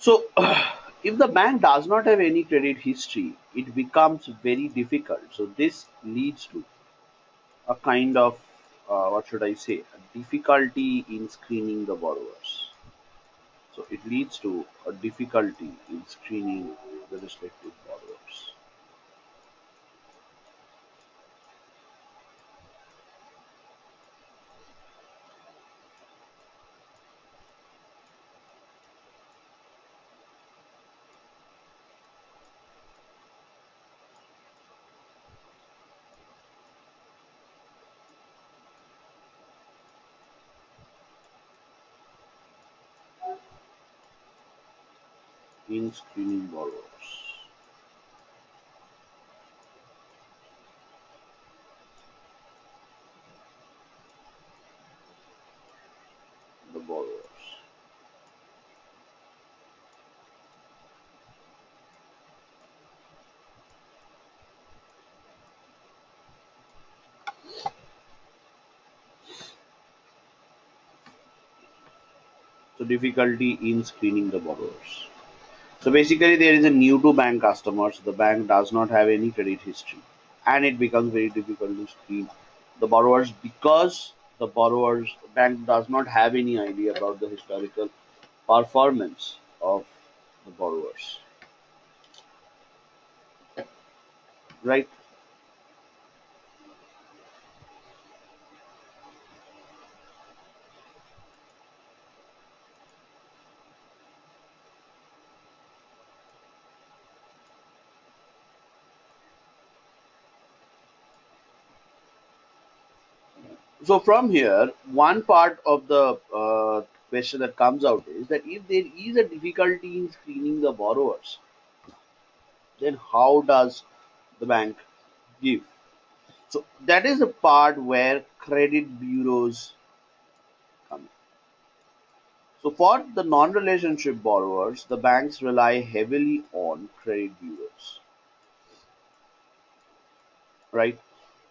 So if the bank does not have any credit history, it becomes very difficult. So this leads to a kind of what should I say, a difficulty in screening the borrowers. So it leads to a difficulty in screening the respective borrowers. In screening borrowers, the borrowers. So difficulty in screening the borrowers. So basically, there is a new to bank customer. So the bank does not have any credit history, and it becomes very difficult to screen the borrowers because the borrowers bank does not have any idea about the historical performance of the borrowers, right? So from here, one part of the question that comes out is that if there is a difficulty in screening the borrowers, then how does the bank give? So that is the part where credit bureaus come in. So for the non-relationship borrowers, the banks rely heavily on credit bureaus, right?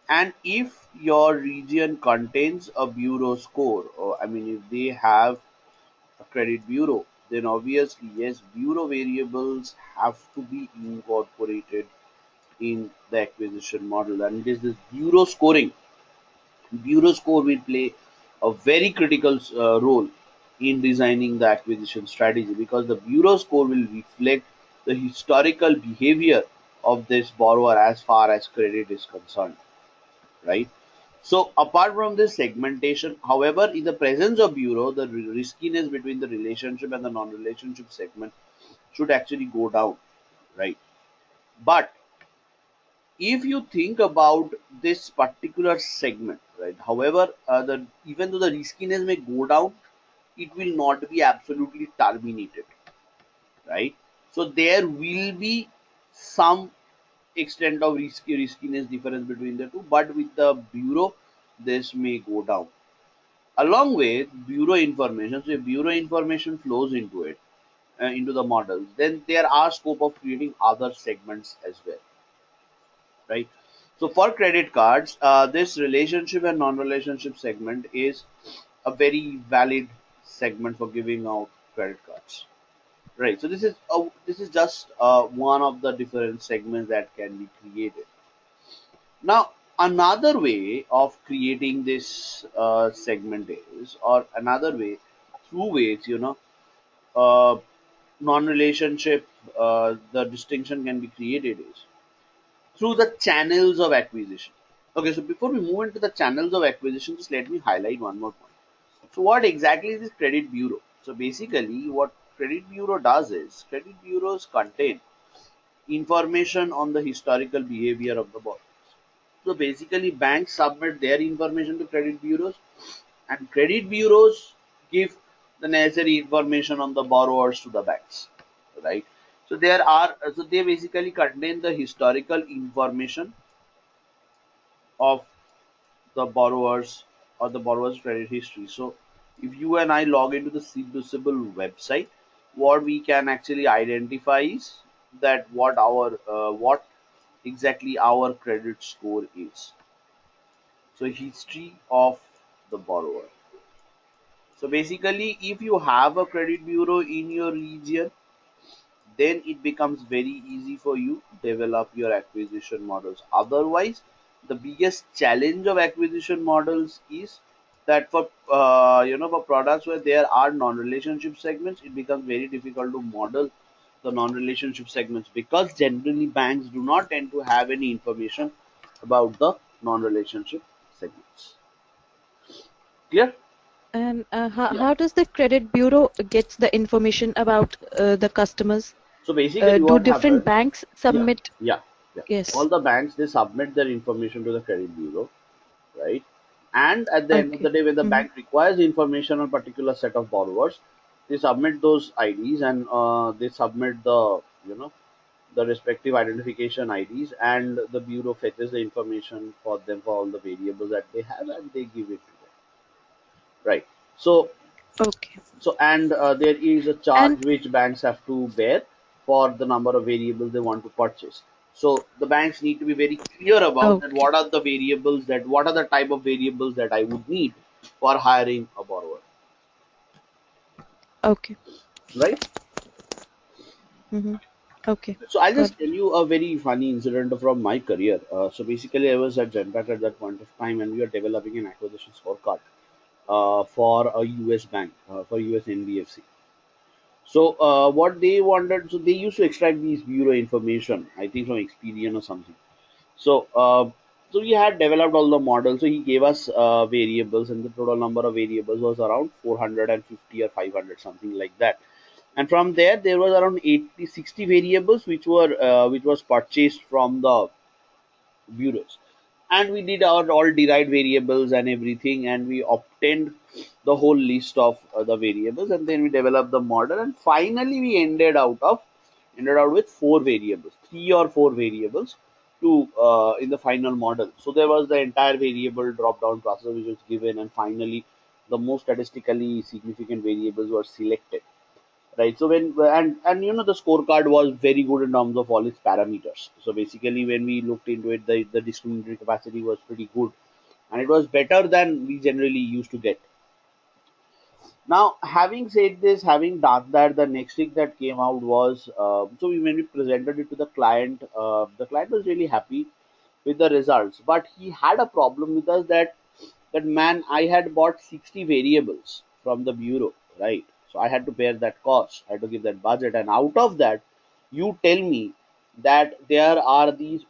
And if your region contains a bureau score, or I mean, if they have a credit bureau, then obviously, yes, bureau variables have to be incorporated in the acquisition model. And it is this bureau scoring. Bureau score will play a very critical role in designing the acquisition strategy because the bureau score will reflect the historical behavior of this borrower as far as credit is concerned, right? So apart from this segmentation, however, in the presence of bureau, the riskiness between the relationship and the non-relationship segment should actually go down, right? But if you think about this particular segment, right? However, the even though the riskiness may go down, it will not be absolutely terminated, right? So there will be some extent of riskiness difference between the two, but with the bureau, this may go down. Along with bureau information, so if bureau information flows into it, into the models, then there are scope of creating other segments as well, right? So for credit cards, this relationship and non-relationship segment is a very valid segment for giving out credit cards, right? So this is just one of the different segments that can be created. Now, another way of creating this segment is, or another way, through ways, uh, non-relationship, the distinction can be created is through the channels of acquisition. Okay, so before we move into the channels of acquisition, just let me highlight one more point. So, what exactly is this credit bureau? So, basically, what credit bureau does is credit bureaus contain information on the historical behavior of the borrower. So, basically, banks submit their information to credit bureaus, and credit bureaus give the necessary information on the borrowers to the banks, right? So they basically contain the historical information of the borrowers or the borrower's credit history. So if you and I log into the Civil website, what we can actually identify is that what exactly our credit score is. So history of the borrower. So basically, if you have a credit bureau in your region, then it becomes very easy for you to develop your acquisition models. Otherwise, the biggest challenge of acquisition models is that for for products where there are non-relationship segments, it becomes very difficult to model the non-relationship segments, because generally banks do not tend to have any information about the non-relationship segments. Clear? And Yeah. how does the credit bureau gets the information about the customers? So basically, Do what different happens? banks Yeah, submit? yeah, yeah. All Yes. the banks, they submit their information to the credit bureau, right? And at the end of the Okay. day, when the Mm-hmm. bank requires information on a particular set of borrowers, they submit those IDs, and they submit the respective identification IDs, and the bureau fetches the information for them for all the variables that they have, and they give it to them, right? So Okay. and there is a charge And which banks have to bear for the number of variables they want to purchase. So the banks need to be very clear about that, okay. what are the variables, that what are the type of variables that I would need for hiring a borrower, Okay. right? Mm-hmm. Okay. So I'll Got just it. tell you a very funny incident from my career. So basically, I was at Genpact at that point of time, and we were developing an acquisition scorecard for a US bank, for US NBFC. So what they wanted, so they used to extract these bureau information, I think from Experian or something. So so we had developed all the models. So he gave us variables, and the total number of variables was around 450 or 500, something like that. And from there, there was around 80, 60 variables which was purchased from the bureaus, and we did our all derived variables and everything, and we obtained the whole list of the variables, and then we developed the model, and finally we ended out with four variables, three or four variables to in the final model. So there was the entire variable drop down process which was given, and finally the most statistically significant variables were selected, right? So and the scorecard was very good in terms of all its parameters. So basically, when we looked into it, the discriminatory capacity was pretty good, and it was better than we generally used to get. Now, having said this, having done that, the next thing that came out was, when we presented it to the client was really happy with the results, but he had a problem with us, that man, I had bought 60 variables from the bureau, right? So I had to bear that cost, I had to give that budget, and out of that, you tell me that there are these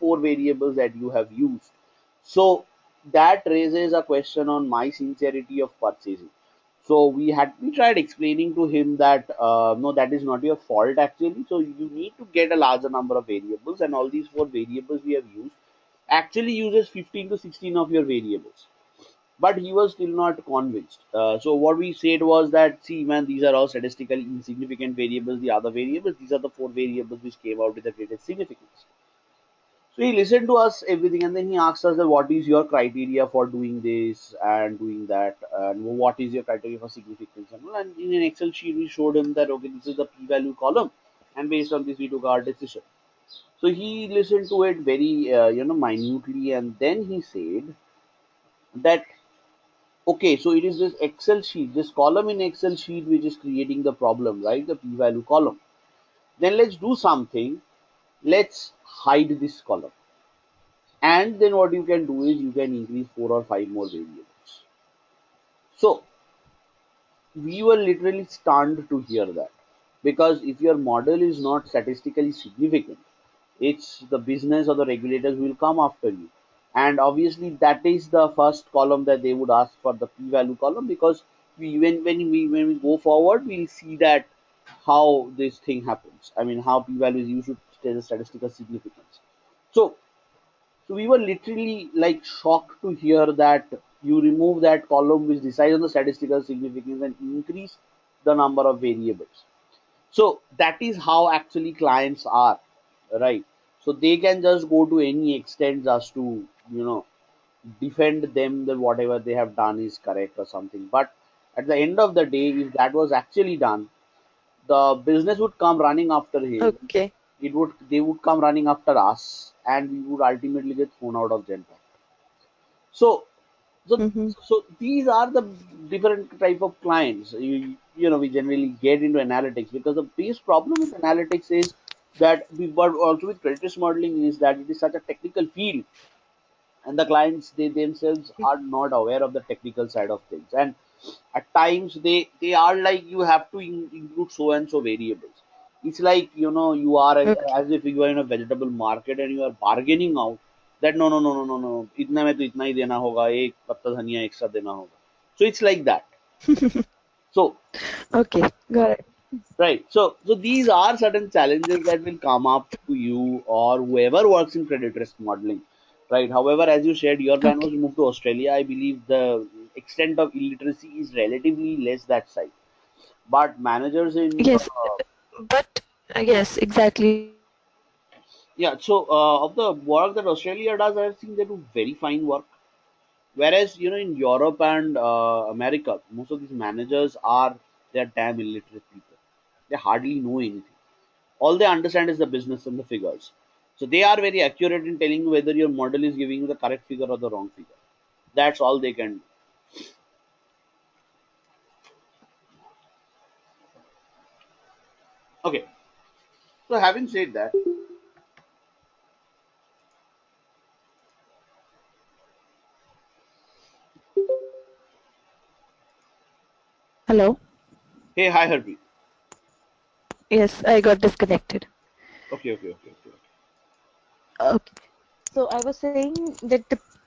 four variables that you have used. So that raises a question on my sincerity of purchasing. So we tried explaining to him that no, that is not your fault actually. So you need to get a larger number of variables, and all these four variables we have used actually uses 15 to 16 of your variables. But he was still not convinced. So what we said was that, see, man, these are all statistically insignificant variables. The other variables, these are the four variables which came out with the greatest significance. So he listened to us everything, and then he asked us that, what is your criteria for doing this and doing that, and what is your criteria for significance and all. And in an Excel sheet, we showed him that, okay, this is the p-value column, and based on this, we took our decision. So he listened to it very minutely, and then he said that, okay, so it is this Excel sheet, this column in Excel sheet, which is creating the problem, right? The p-value column. Then let's do something. Let's hide this column. And then what you can do is you can increase four or five more variables. So we were literally stunned to hear that, because if your model is not statistically significant, it's the business or the regulators will come after you. And obviously that is the first column that they would ask for, the p-value column, because when we go forward, we'll see that how this thing happens. I mean, how p-value is used to tell the statistical significance. So so we were literally like shocked to hear that you remove that column which decides on the statistical significance and increase the number of variables. So that is how actually clients are, right? So they can just go to any extent just to, defend them that whatever they have done is correct or something. But at the end of the day, if that was actually done, the business would come running after him. Okay. They would come running after us, and we would ultimately get thrown out of Genpact. So So, Mm-hmm. so these are the different type of clients. We generally get into analytics because the biggest problem with analytics is that but also with credit risk modeling is that it is such a technical field, and the clients they themselves are not aware of the technical side of things, and at times they are like you have to include so and so variables. It's like you are Okay. as if you are in a vegetable market and you are bargaining out that no no no no no no इतने में तो इतना ही देना होगा एक पत्ता धनिया extra देना होगा. So it's like that. So Okay, got it. right. So these are certain challenges that will come up to you or whoever works in credit risk modeling. Right. However, as you said, your plan was Okay. to move to Australia. I believe the extent of illiteracy is relatively less that side. But managers in Yes, but yes, exactly. yeah, so of the work that Australia does, I think they do very fine work. Whereas in Europe and America, most of these managers are they're damn illiterate people. They hardly know anything. All they understand is the business and the figures. So they are very accurate in telling you whether your model is giving you the correct figure or the wrong figure. That's all they can do. Okay. So having said that, Hello? hey, hi Harpreet. Yes, I got disconnected. Okay, okay, okay, okay. Okay. So I was saying that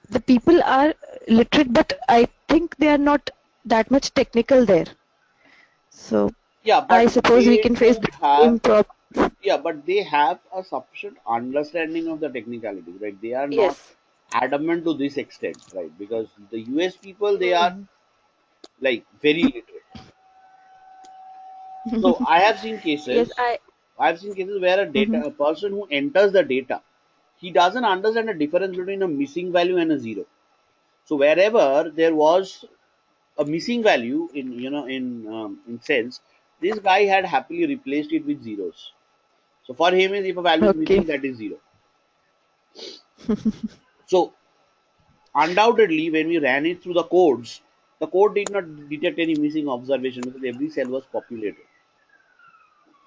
the people are literate, but I think they are not that much technical there. So Yeah, I but suppose we they can face do the have same problem. yeah, but they have a sufficient understanding of the technicalities, right? They are not Yes. adamant to this extent, right? Because the US people they are Mhm. like very literate. So Yes, I. I have seen cases where Mhm. a person who enters the data, he doesn't understand the difference between a missing value and a zero. So wherever there was a missing value in sense, this guy had happily replaced it with zeros. So for him, is if a value is Okay. missing, that is zero. So undoubtedly, when we ran it through the codes, the code did not detect any missing observation because every cell was populated.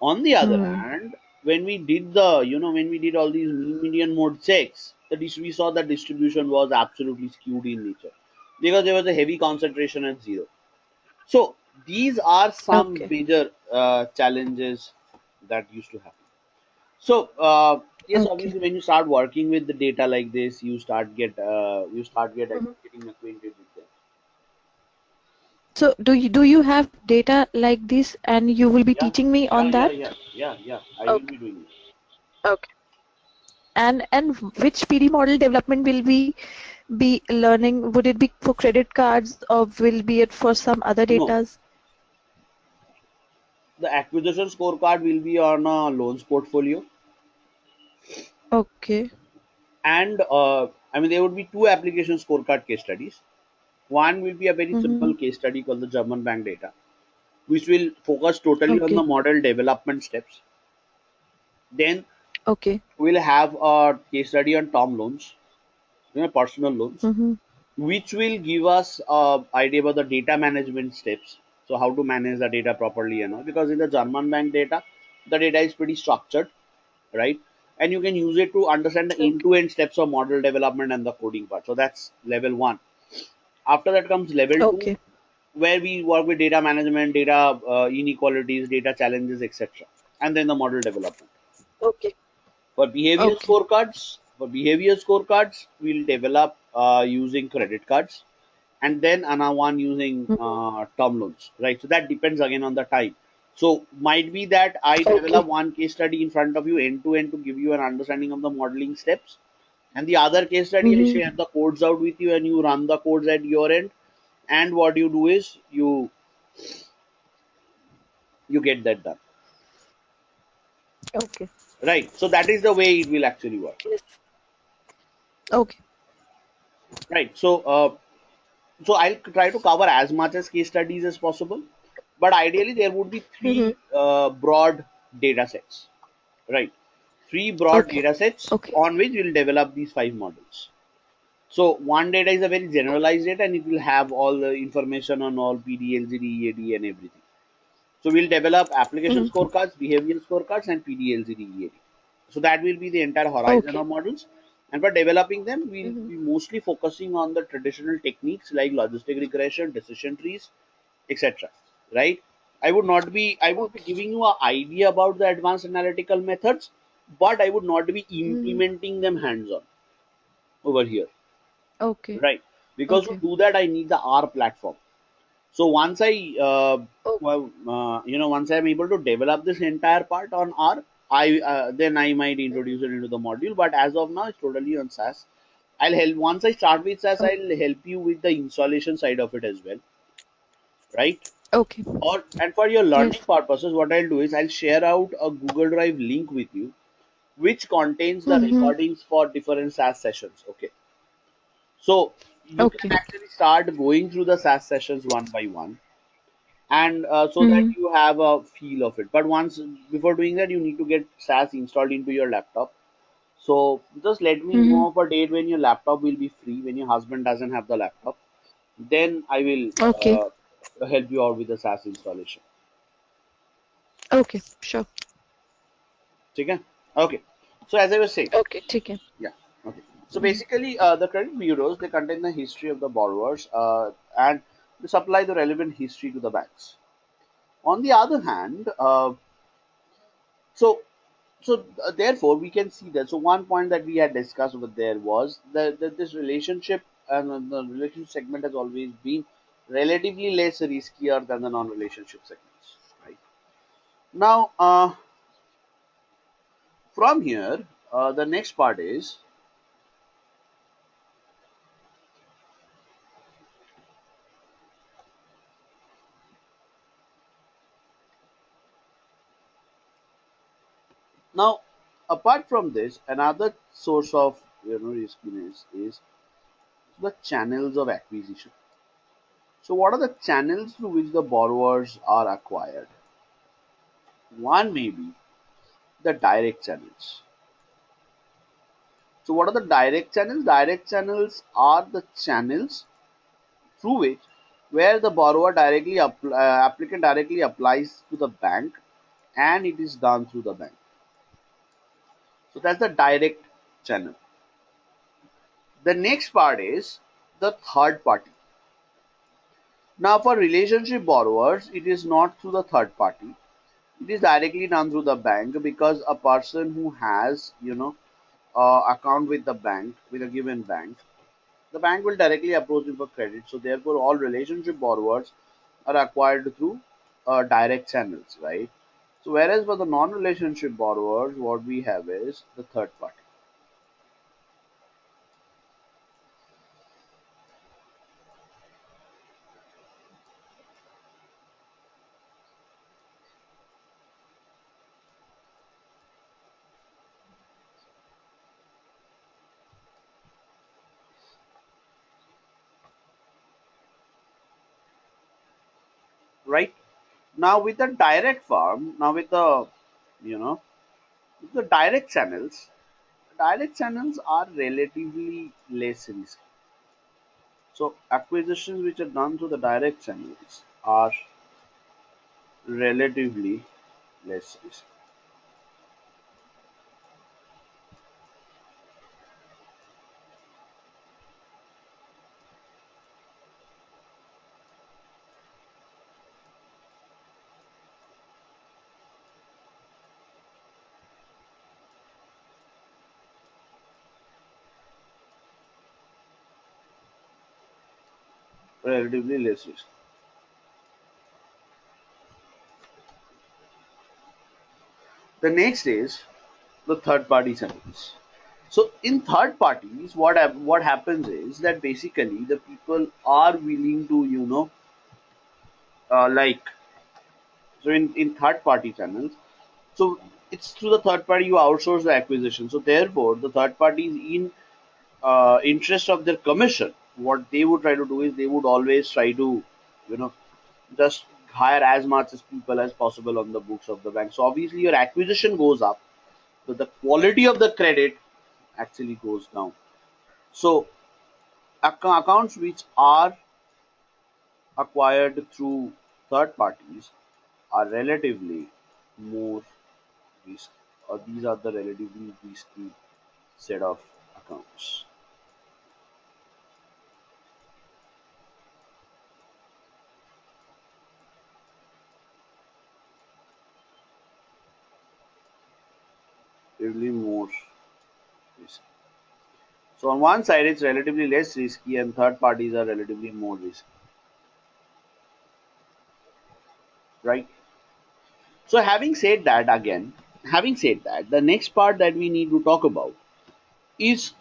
On the other Hmm. hand, when we did when we did all these mean median mode checks, we saw that distribution was absolutely skewed in nature because there was a heavy concentration at zero. So these are some Okay. major challenges that used to happen. So yes, Okay. obviously, when you start working with the data like this, Mhm. getting acquainted with them. So do you have data like this, and you will be Yeah, teaching me yeah, on yeah, that? yeah, yeah, yeah. I will Okay. be doing it. Okay. And which PD model development will we be learning? Would it be for credit cards or will be it for some other No, datas? the acquisition scorecard will be on a loans portfolio, Okay. and I mean there would be two application scorecard case studies. One will be a very Mm-hmm. simple case study called the German bank data, which will focus totally on the Okay. model development steps. Then Okay. we'll have a case study on term loans, personal loans, Mm-hmm. which will give us a idea about the data management steps. So how to manage the data properly, because in the German bank data, the data is pretty structured, right? And you can use it to understand the Okay. end-to-end steps of model development and the coding part. So that's level one. After that comes level two, Okay. where we work with data management, data inequalities, data challenges, etc. And then the model development. Okay. Okay. For behavior scorecards, we'll develop using credit cards, and then another one using Mhm. term loans, right? So that depends again on the type. So might be that I Okay. develop one case study in front of you end to end to give you an understanding of the modeling steps, and the other case study I Mm-hmm. share the codes out with you, and you run the codes at your end, and what you do is you get that done, Okay. right? So that is the way it will actually work, Yes. Okay. right? So I'll try to cover as much as case studies as possible, but ideally there would be Mm-hmm. three broad data sets, right? Three broad Okay. data sets Okay. on which we'll develop these five models. So one data is a very generalized data, and it will have all the information on all PDLGD, EAD, and everything. So we'll develop application Mm. scorecards, behavioral scorecards, and PDLGD, EAD. So that will be the entire horizon Okay. of models. And for developing them, we'll Mm-hmm. be mostly focusing on the traditional techniques like logistic regression, decision trees, etc. Right? I would be Okay. giving you an idea about the advanced analytical methods, but I would not be Mm-hmm. implementing them hands-on over here. Okay. Right? Because to Okay. do that, I need the R platform. So once Oh. once I'm able to develop this entire part on R, I then I might introduce it into the module. But as of now, it's totally on SaaS. I'll help once I start with SaaS. Oh. I'll help you with the installation side of it as well, right? Okay. Or and for your learning Yes. purposes, what I'll do is I'll share out a Google Drive link with you, which contains the Mm-hmm. recordings for different SaaS sessions. Okay, so you can Okay. actually start going through the SaaS sessions one by one, and so that Mm-hmm. you have a feel of it. But once before doing that, you need to get SaaS installed into your laptop. So just let me Mm-hmm. know of a date when your laptop will be free, when your husband doesn't have the laptop. Then I will Okay. help you out with the SaaS installation. Okay. Sure. Okay. Okay. So as I was saying, Okay. ठीक है. yeah. Okay. So Mm-hmm. basically, the credit bureaus, they contain the history of the borrowers, and they supply the relevant history to the banks. On the other hand, so therefore we can see that. So one point that we had discussed over there was that this relationship and the relationship segment has always been relatively less riskier than the non-relationship segments, right? Now, from here, the next part is, now apart from this, another source of riskiness is the channels of acquisition. So what are the channels through which the borrowers are acquired? One may be the direct channels. So what are the direct channels? Direct channels are the channels through which where the borrower applicant directly applies to the bank, and it is done through the bank. So that's the direct channel. The next part is the third party. Now for relationship borrowers, it is not through the third party. It is directly done through the bank, because a person who has account with the bank, with a given bank, the bank will directly approach him for credit. So therefore, all relationship borrowers are acquired through direct channels, right? So whereas for the non-relationship borrowers, what we have is the third party, right? Now with the direct farm, now with the you know with the direct channels are relatively less risky. So acquisitions which are done through the direct channels are relatively less risky. Relatively less risky. The next is the third party channels. So in third parties, what happens is that basically the people are willing to like, so in third party channels, so it's through the third party you outsource the acquisition. So therefore, the third party is in interest of their commission. What they would try to do is they would always try to you know just hire as much as people as possible on the books of the bank. So obviously your acquisition goes up, so the quality of the credit actually goes down. So Accounts which are acquired through third parties are relatively more risky, or these are the relatively risky set of accounts. Relatively more risky. So on one side it's relatively less risky and third parties are relatively more risky, right? So having said that, the next part that we need to talk about is,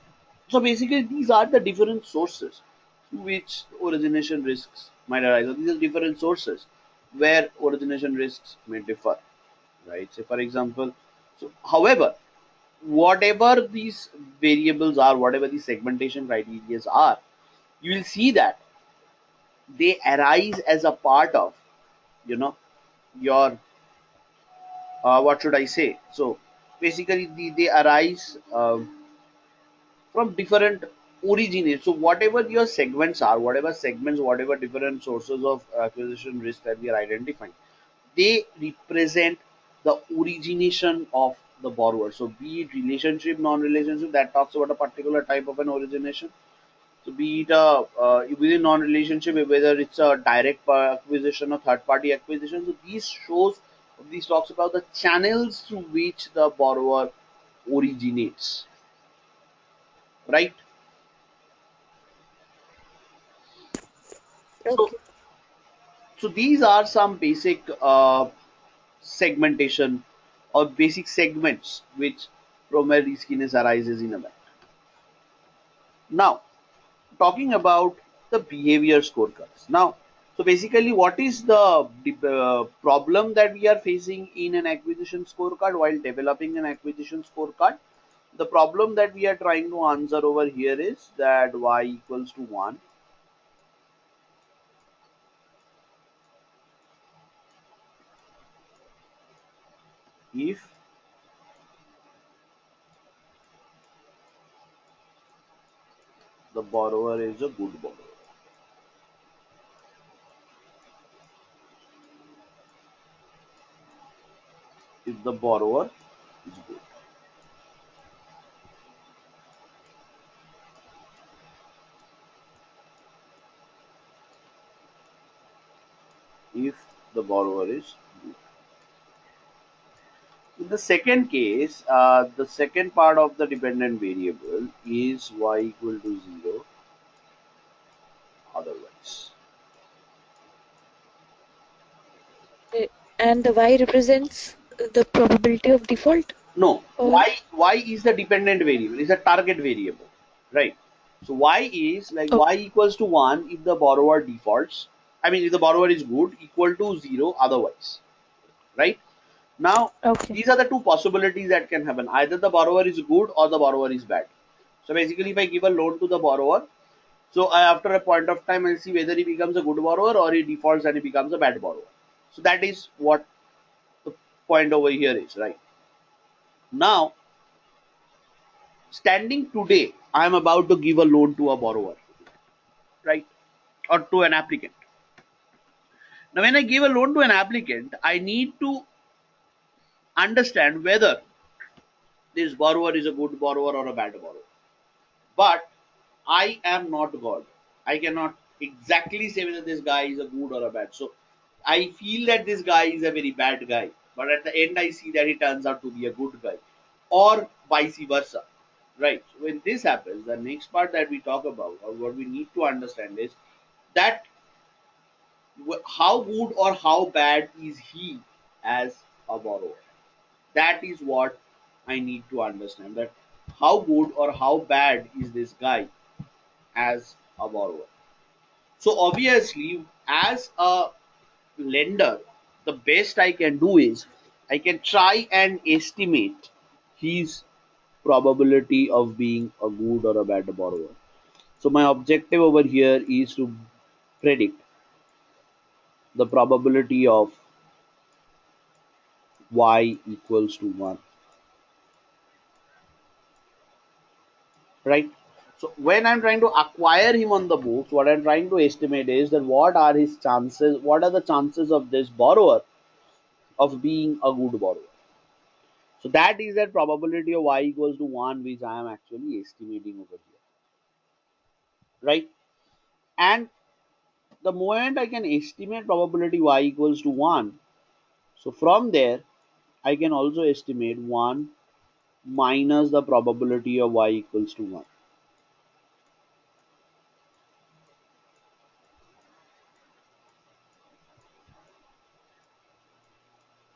so basically these are the different sources through which origination risks might arise. So these are different sources where origination risks may differ, right? So for example, so however, whatever these variables are, whatever the segmentation criteria are, you will see that they arise as a part of, you know, your what should I say? So basically, they arise from different origins. So whatever your segments are, whatever segments, whatever different sources of acquisition risk that we are identifying, they represent the origination of the borrower. So be it relationship, non-relationship, that talks about a particular type of an origination. So be it within non-relationship, whether it's a direct acquisition or third-party acquisition. So these talks about the channels through which the borrower originates, right? So Okay. so these are some basic segmentation or basic segments which from riskiness arises in a bank. Now, talking about the behavior scorecards. Now, so basically, what is the problem that we are facing in an acquisition scorecard while developing an acquisition scorecard? The problem that we are trying to answer over here is that y equals to 1 if the borrower is a good borrower. If the borrower is good. If the borrower is good. In the second case, the second part of the dependent variable is y equal to 0 otherwise. Uh, And the Y represents the probability of default, No, or y is the dependent variable, is a target variable, right? So y is like okay, y equals to 1 if the borrower defaults. I mean, if the borrower is good, equal to 0 otherwise, right? Now, okay, these are the two possibilities that can happen. Either the borrower is good or the borrower is bad. So basically, if I give a loan to the borrower, so after a point of time, I'll see whether he becomes a good borrower or he defaults and he becomes a bad borrower. So that is what the point over here is, right? Now, standing today, I am about to give a loan to a borrower, right? Or to an applicant. Now, when I give a loan to an applicant, I need to understand whether this borrower is a good borrower or a bad borrower. But I am not God. I cannot exactly say whether this guy is a good or a bad. So I feel that this guy is a very bad guy, but at the end I see that he turns out to be a good guy, or vice versa. Right. So when this happens, the next part that we talk about, or what we need to understand is that how good or how bad is he as a borrower. That is what I need to understand. That how good or how bad is this guy as a borrower. So obviously, as a lender, the best I can do is I can try and estimate his probability of being a good or a bad borrower. So my objective over here is to predict the probability of y equals to 1, right? So when I'm trying to acquire him on the books, what I'm trying to estimate is that what are his chances, what are the chances of this borrower of being a good borrower. So that is that probability of y equals to 1 which I am actually estimating over here, right? And the moment I can estimate probability y equals to 1, so from there I can also estimate 1 minus the probability of y equals to 1.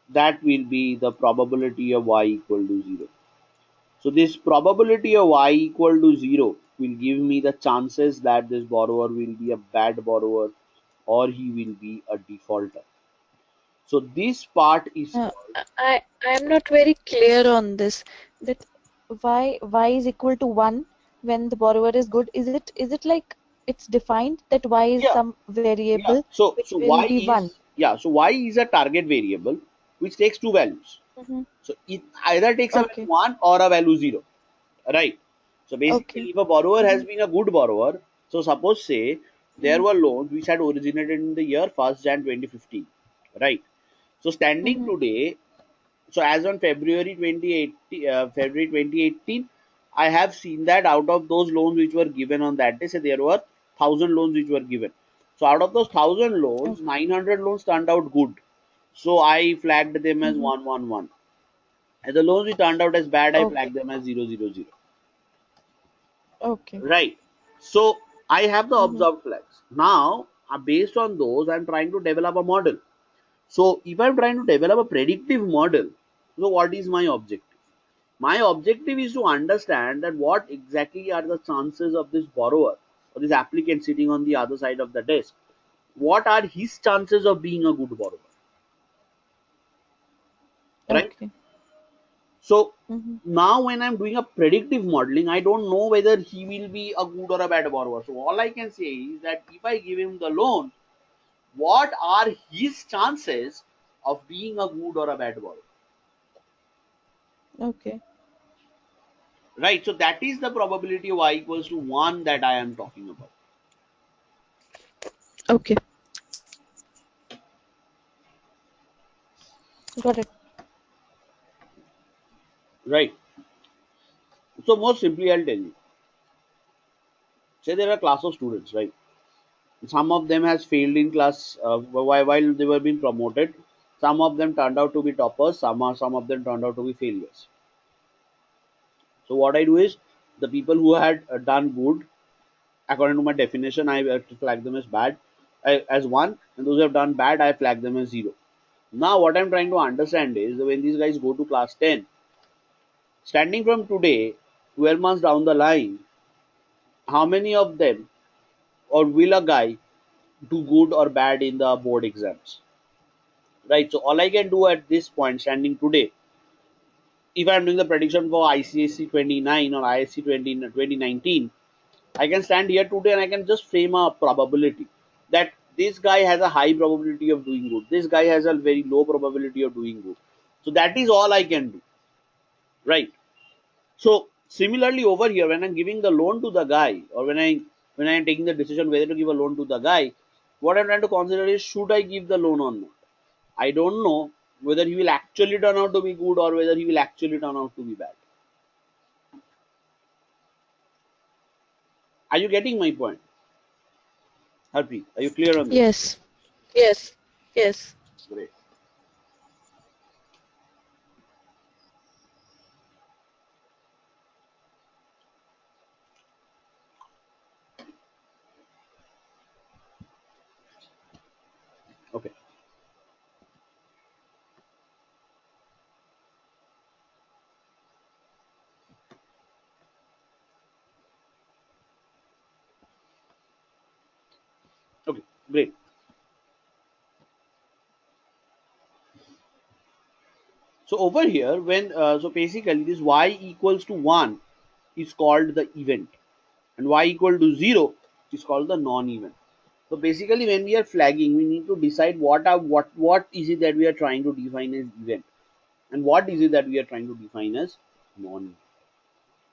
That will be the probability of y equal to 0. So this probability of y equal to 0 will give me the chances that this borrower will be a bad borrower or he will be a defaulter. So this part is Uh, called, I am not very clear on this. That y is equal to 1 when the borrower is good. Is it like it's defined that y is yeah, some yeah. variable So which so will y be is, 1? yeah, so y is a target variable which takes two values. Mm-hmm. So it either takes a value Okay. 1 or a value 0, right? So basically, Okay. if a borrower has Mm-hmm. been a good borrower, so suppose say there Mm-hmm. were loans which had originated in the year 1st Jan 2015, right? So standing Mm-hmm. today, so as on February 2018, I have seen that out of those loans which were given on that day, say there were 1,000 loans which were given. So out of those 1,000 loans, Okay. 900 loans turned out good. So I flagged them as Mm-hmm. 111. And the loans which turned out as bad, I Okay. flagged them as 000. Okay. Right. So I have the Mm-hmm. observed flags. Now, based on those, I'm trying to develop a model. So if I'm trying to develop a predictive model, so what is my objective? My objective is to understand that what exactly are the chances of this borrower or this applicant sitting on the other side of the desk. What are his chances of being a good borrower, right? Okay. So Mm-hmm. now when I'm doing a predictive modeling, I don't know whether he will be a good or a bad borrower. So all I can say is that if I give him the loan, what are his chances of being a good or a bad borrower, Okay. right? So that is the probability of y equals to 1 that I am talking about, Okay. Got it. right? So most simply I'll tell you, say there are a class of students, right? Some of them has failed in class while they were being promoted. Some of them turned out to be toppers, some of them turned out to be failures. So what I do is, the people who had done good according to my definition, I flag them as bad, as 1, and those who have done bad, I flag them as 0. Now what I'm trying to understand is that when these guys go to class 10, standing from today 12 months down the line, how many of them, or will a guy do good or bad in the board exams, right? So all I can do at this point, standing today, if I'm doing the prediction for ICSC 29 or ISC 2019, I can stand here today and I can just frame a probability that this guy has a high probability of doing good. This guy has a very low probability of doing good. So that is all I can do, right? So similarly over here, when I'm giving the loan to the guy, or when I'm taking the decision whether to give a loan to the guy, what I'm trying to consider is, should I give the loan or not? I don't know whether he will actually turn out to be good or whether he will actually turn out to be bad. Are you getting my point, Harpreet? Are you clear on this? Yes. Yes. Yes. Great. Okay. Okay. Great. So over here, when so basically this y equals to 1 is called the event, and y equal to 0 is called the non-event. So basically, when we are flagging, we need to decide what is it that we are trying to define as event, and what is it that we are trying to define as non-event.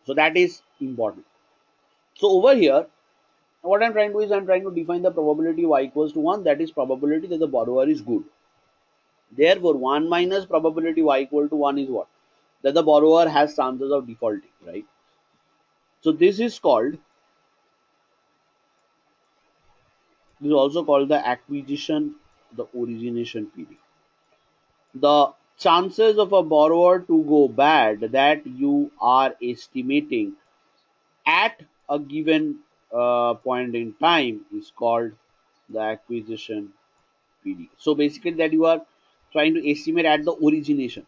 So that is important. So over here, what I'm trying to do is I'm trying to define the probability y equals to 1, that is probability that the borrower is good. Therefore, 1 minus probability y equal to 1 is what? That the borrower has chances of defaulting, right? So this is also called the acquisition, the origination period. The chances of a borrower to go bad that you are estimating at a given point in time is called the acquisition PD. So basically, that you are trying to estimate at the origination.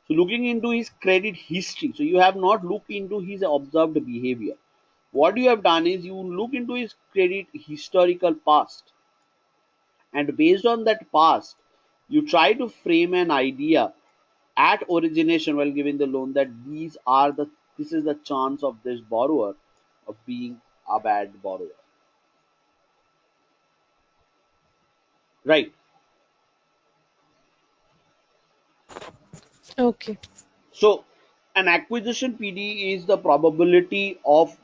So looking into his credit history. So you have not looked into his observed behavior. What you have done is you look into his credit historical past, and based on that past, you try to frame an idea at origination while giving the loan that this is the chance of this borrower of being a bad borrower, right? Okay. So an acquisition PD is the probability of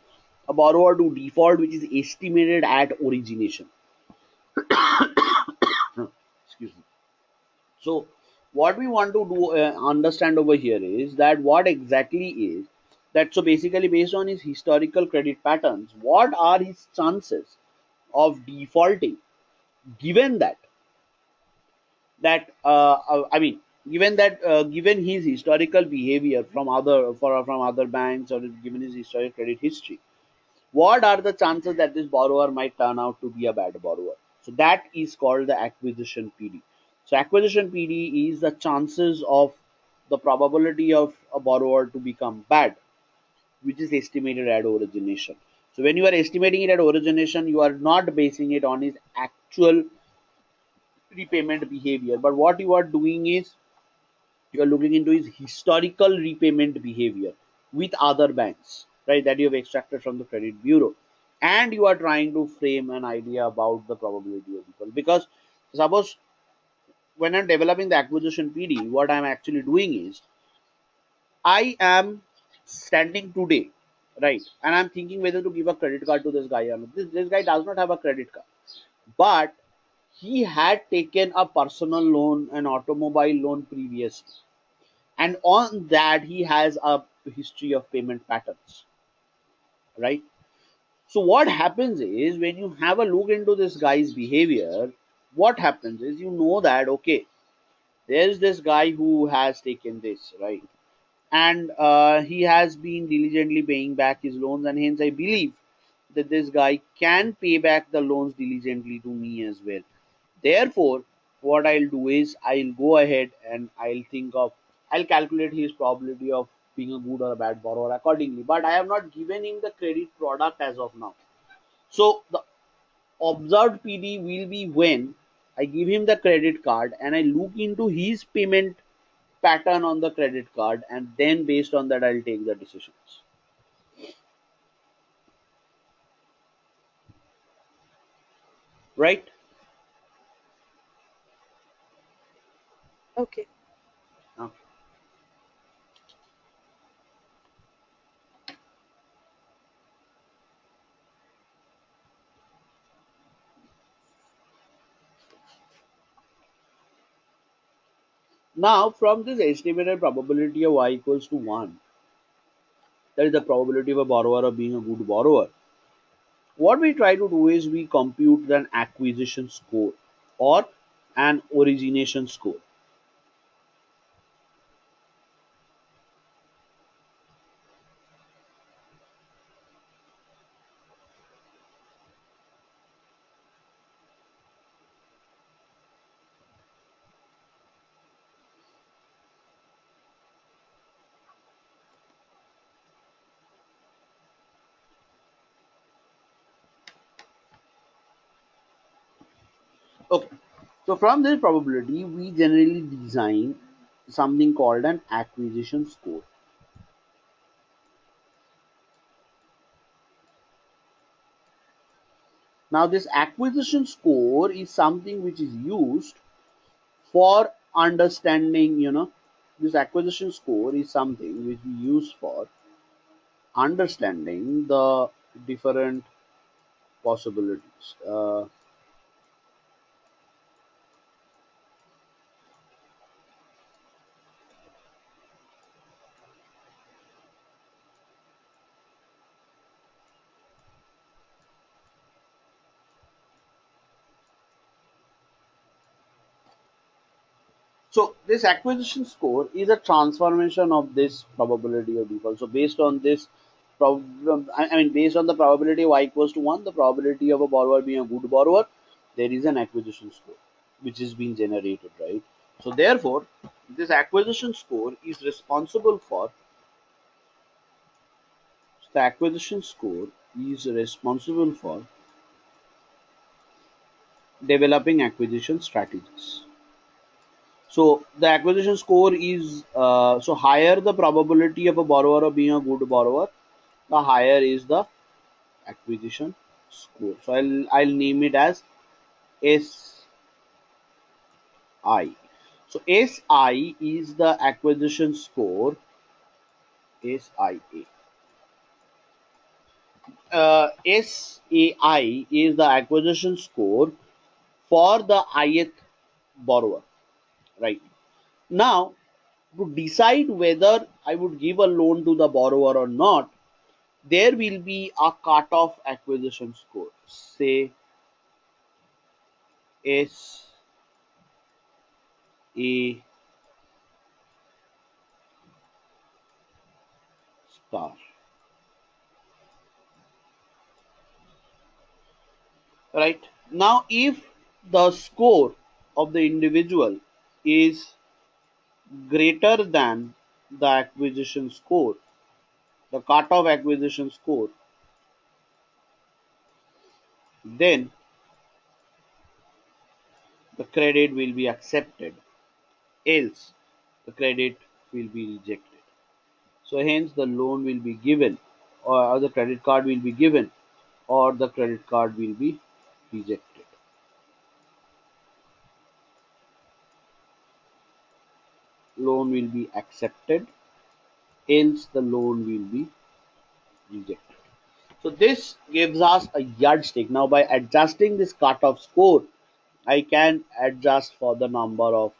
a borrower to default, which is estimated at origination. Excuse me. So what we want to do understand over here is that what exactly is that. So basically, based on his historical credit patterns, what are his chances of defaulting, given given his historical behavior from other banks, or given his historical credit history, what are the chances that this borrower might turn out to be a bad borrower? So that is called the acquisition PD. So acquisition PD is the chances of the probability of a borrower to become bad, which is estimated at origination. So when you are estimating it at origination, you are not basing it on his actual repayment behavior, but what you are doing is you are looking into his historical repayment behavior with other banks, right, that you have extracted from the credit bureau, and you are trying to frame an idea about the probability of default. Because suppose when I'm developing the acquisition PD, what I'm actually doing is I am standing today, right, and I'm thinking whether to give a credit card to this guy or not. This guy does not have a credit card, but he had taken a personal loan, an automobile loan previously, and on that he has a history of payment patterns, right? So what happens is when you have a look into this guy's behavior, what happens is you know that okay, there's this guy who has taken this, right, and he has been diligently paying back his loans, and hence I believe that this guy can pay back the loans diligently to me as well. Therefore, what I'll do is I'll go ahead and I'll calculate his probability of being a good or a bad borrower accordingly. But I have not given him the credit product as of now. So the observed PD will be when I give him the credit card and I look into his payment pattern on the credit card, and then based on that I'll take the decisions. Right? Okay. Okay. Now from this estimated probability of y equals to 1, that is the probability of a borrower of being a good borrower. What we try to do is we compute an acquisition score or an origination score. Okay. So from this probability, we generally design something called an acquisition score. Now this acquisition score is something which is used for understanding, this acquisition score is something which we use for understanding the different possibilities. So this acquisition score is a transformation of this probability of default. So based on this problem, I mean based on the probability of y equals to 1, the probability of a borrower being a good borrower, there is an acquisition score which is being generated, right? So therefore, this acquisition score is responsible for the acquisition score is responsible for developing acquisition strategies. So the acquisition score is so higher the probability of a borrower of being a good borrower, the higher is the acquisition score. So I'll name it as SI. So SI is the acquisition score. SIA. SAI is the acquisition score for the ith borrower. Right. Now, to decide whether I would give a loan to the borrower or not, there will be a cutoff acquisition score. Say S A star. Right. Now, if the score of the individual is greater than the acquisition score, the cutoff acquisition score, then the credit will be accepted, else the credit will be rejected. So hence the loan will be given, or the credit card will be given, or the credit card will be rejected. Loan will be accepted, else the loan will be rejected. So this gives us a yardstick. Now by adjusting this cutoff score, I can adjust for the number of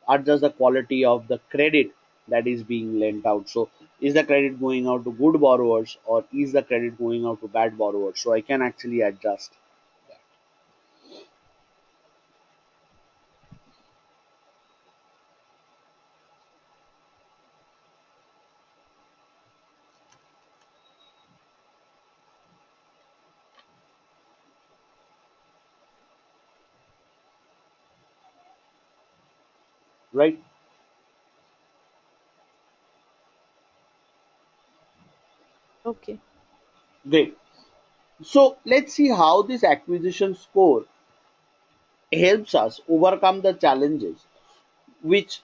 adjust the quality of the credit that is being lent out. So is the credit going out to good borrowers or is the credit going out to bad borrowers? So I can actually adjust that. Right? Okay. Great. So let's see how this acquisition score helps us overcome the challenges which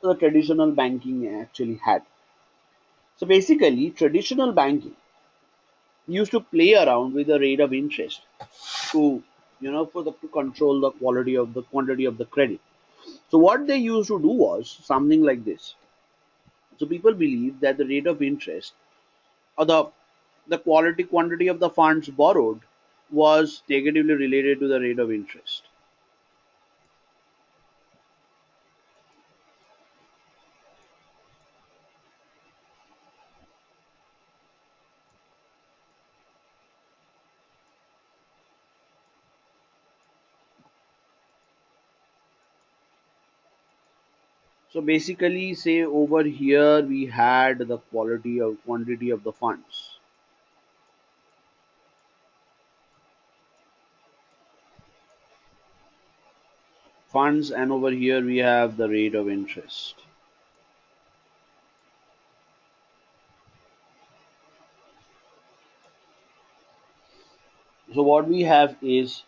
the traditional banking actually had. So basically, traditional banking used to play around with the rate of interest to to control the quality of the quantity of the credit. So what they used to do was something like this. So people believe that the rate of interest or the quality quantity of the funds borrowed was negatively related to the rate of interest. So basically, say over here we had the quality of quantity of the funds, and over here we have the rate of interest. So what we have is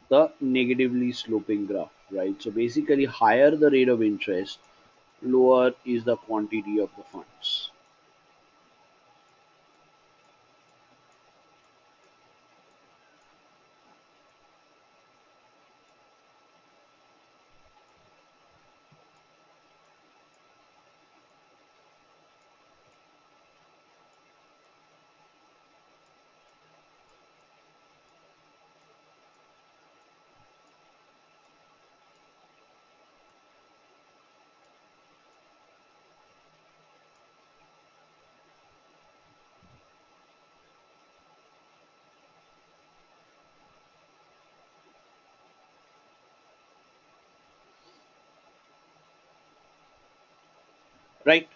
the negatively sloping graph, right? So basically, higher the rate of interest, lower is the quantity of the funds. right?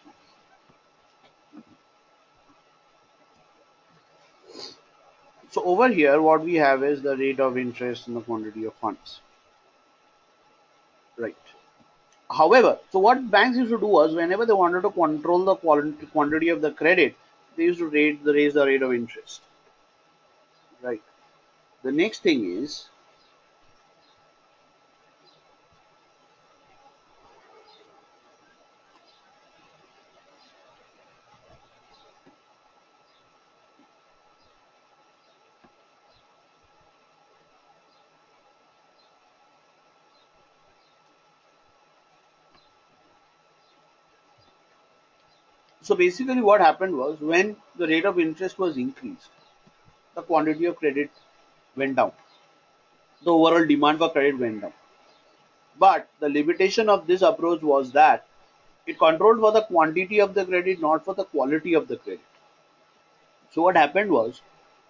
So over here, what we have is the rate of interest and the quantity of funds, right? However, so what banks used to do was whenever they wanted to control the quantity of the credit, they used to raise the rate of interest, right? The next thing is, so basically what happened was when the rate of interest was increased, the quantity of credit went down. The overall demand for credit went down. But the limitation of this approach was that it controlled for the quantity of the credit, not for the quality of the credit. So what happened was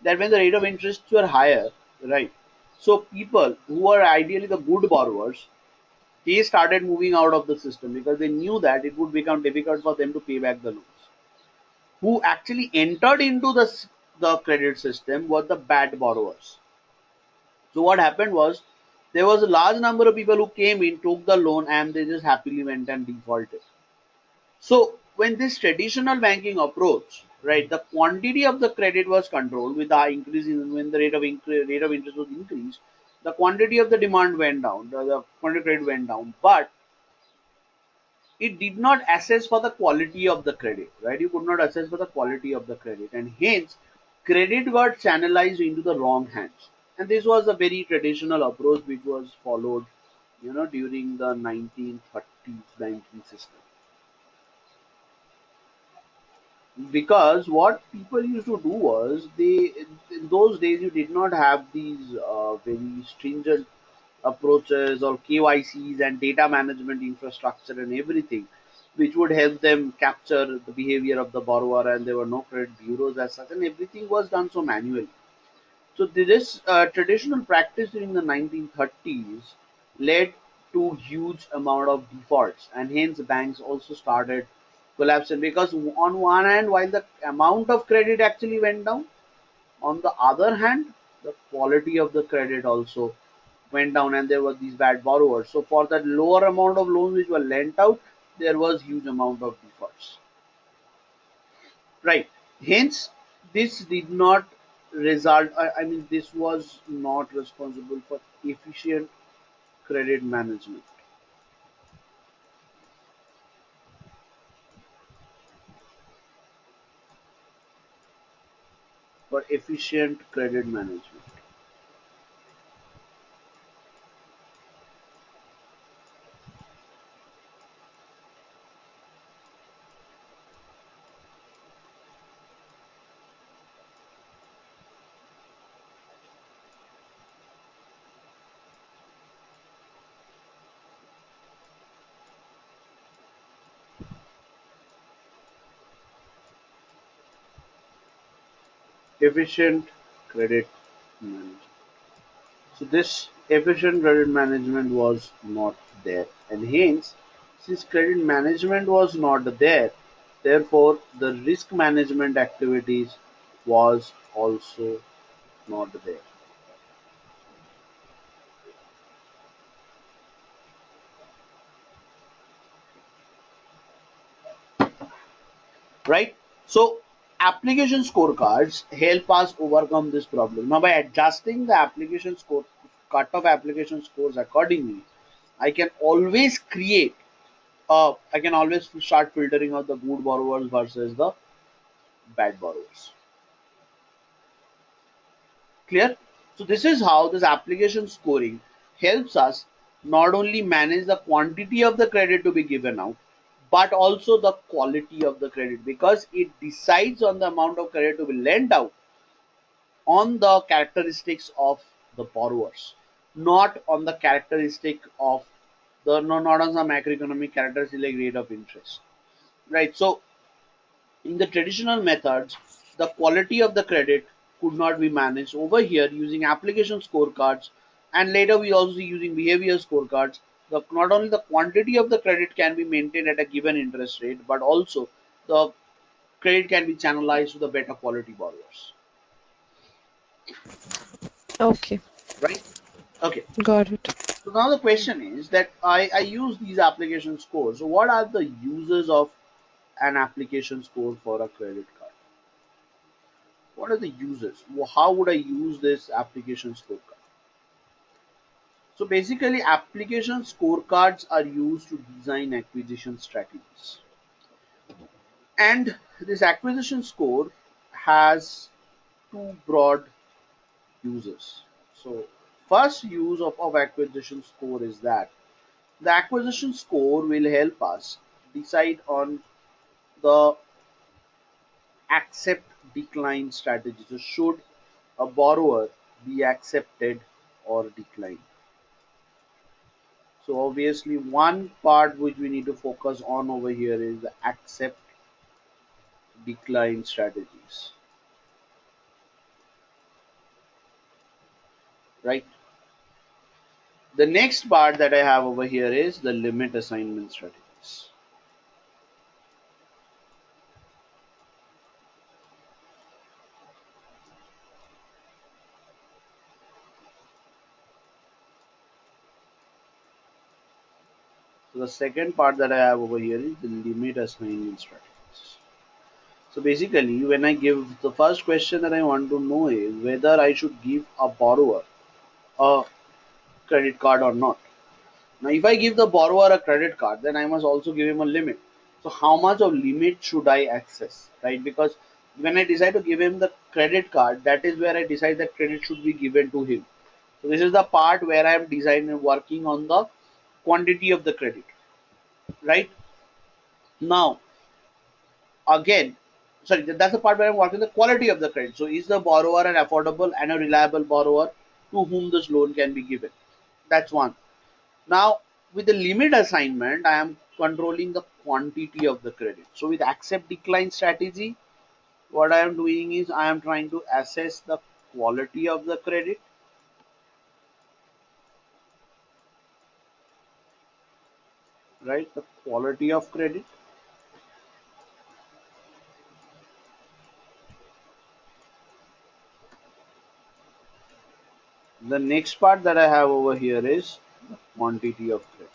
that when the rate of interest were higher, right? So people who were ideally the good borrowers, they started moving out of the system because they knew that it would become difficult for them to pay back the loans. Who actually entered into the credit system were the bad borrowers. So what happened was there was a large number of people who came in, took the loan, and they just happily went and defaulted. So when this traditional banking approach, right, the quantity of the credit was controlled with the increase in when the rate of interest was increased, the quantity of the demand went down, the quantity of credit went down, but it did not assess for the quality of the credit, right? You could not assess for the quality of the credit, and hence credit got channelized into the wrong hands. And this was a very traditional approach which was followed, during the 1930s banking system. Because what people used to do was they in those days you did not have these very stringent approaches or KYCs and data management infrastructure and everything which would help them capture the behavior of the borrower, and there were no credit bureaus as such, and everything was done so manually. So this traditional practice during the 1930s led to huge amount of defaults, and hence banks also started collapsing because on one hand, while the amount of credit actually went down, on the other hand, the quality of the credit also went down, and there were these bad borrowers. So for that lower amount of loans which were lent out, there was huge amount of defaults. Right. Hence, this did not result. I mean, this was not responsible for efficient credit management. For efficient credit management. Efficient credit management. So this efficient credit management was not there, and hence, since credit management was not there, therefore the risk management activities was also not there. Right? So application scorecards help us overcome this problem. Now by adjusting the application score cut of application scores accordingly, I can always create I can always start filtering out the good borrowers versus the bad borrowers. Clear? So this is how this application scoring helps us not only manage the quantity of the credit to be given out, but also the quality of the credit, because it decides on the amount of credit to be lent out on the characteristics of the borrowers, not on the characteristic of the no, not on some macroeconomic characteristic like rate of interest. Right. So in the traditional methods, the quality of the credit could not be managed. Over here, using application scorecards, and later we also using behavior scorecards, the not only the quantity of the credit can be maintained at a given interest rate, but also the credit can be channelized to the better quality borrowers. Okay, Right? Okay. got it. So now the question is that I use these application scores. So what are the uses of an application score for a credit card? What are the uses? How would I use this application scorecard? So basically, application scorecards are used to design acquisition strategies. And this acquisition score has two broad uses. So first use of acquisition score is that the acquisition score will help us decide on the accept decline strategy. So should a borrower be accepted or declined? So obviously one part which we need to focus on over here is the accept decline strategies, right? The next part that I have over here is the limit assignment strategies. So the second part that I have over here is the limit assignment strategies. So basically, when I give the first question that I want to know is whether I should give a borrower a credit card or not. Now, if I give the borrower a credit card, then I must also give him a limit. So, how much of limit should I access, right? Because when I decide to give him the credit card, that is where I decide that credit should be given to him. So, this is the part where I am designing, working on the quantity of the credit, right? Now, again, sorry, that's the part where I'm working the quality of the credit. So, is the borrower an affordable and a reliable borrower to whom this loan can be given? That's one. Now, with the limit assignment, I am controlling the quantity of the credit. So, with accept decline strategy, what I am doing is I am trying to assess the quality of the credit, right? The quality of credit. The next part that I have over here is the quantity of credit.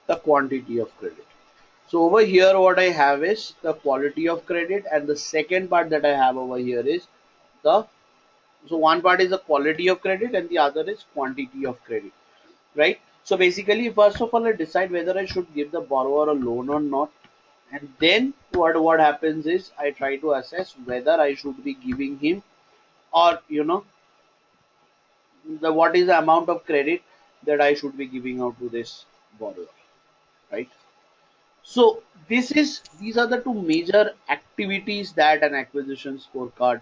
The quantity of credit. So over here, what I have is the quality of credit, and the second part that I have over here is the so one part is the quality of credit, and the other is quantity of credit, right? So basically, first of all, I decide whether I should give the borrower a loan or not, and then what happens is I try to assess whether I should be giving him or the what is the amount of credit that I should be giving out to this borrower, right? So these are the two major activities that an acquisition scorecard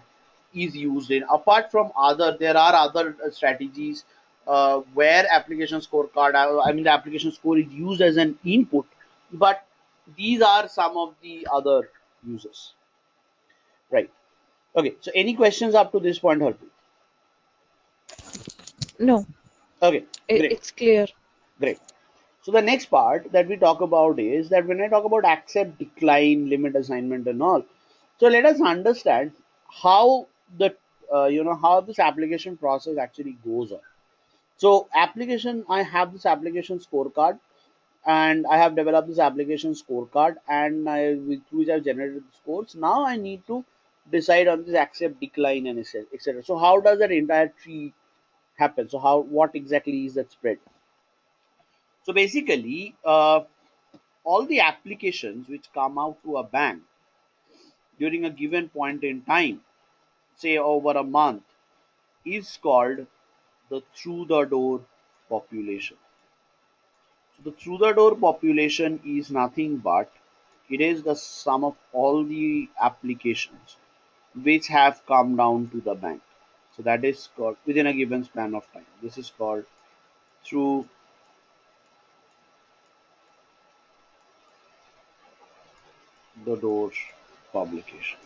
is used in. Apart from other, there are other strategies where application scorecard, I mean the application score is used as an input, but these are some of the other uses, right? Okay, so any questions up to this point, Harpreet? No, Okay, great, it's clear. great. So the next part that we talk about is that when I talk about accept, decline, limit assignment, and all, so let us understand how the how this application process actually goes on. So application, I have this application scorecard, and I have developed this application scorecard, and with which I've generated the scores. Now I need to decide on this accept, decline, and etc. So how does that entire tree happen? So how what exactly is that spread? So basically, all the applications which come out to a bank during a given point in time, say over a month, is called the through the door population. So the through the door population is nothing but it is the sum of all the applications which have come down to the bank. So that is called within a given span of time. This is called through the door publication,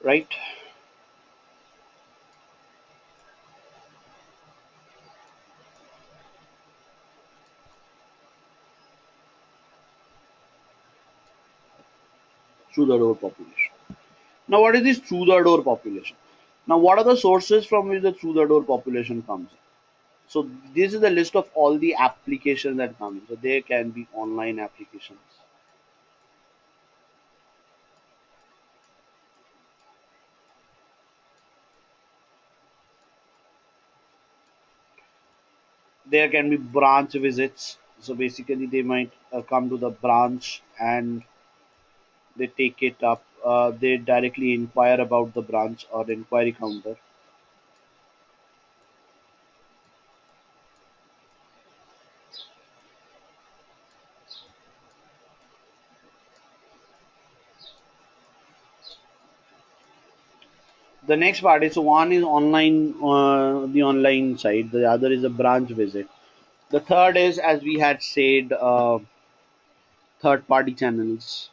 right? Through the door population. Now, what is this through the door population? Now, what are the sources from which the through the door population comes? So, this is the list of all the applications that come. So, there can be online applications. There can be branch visits. So, basically, they might come to the branch and they take it up. They directly inquire about the branch or inquiry counter. The next part is, so one is online, the online side. The other is a branch visit. The third is, as we had said, third party channels.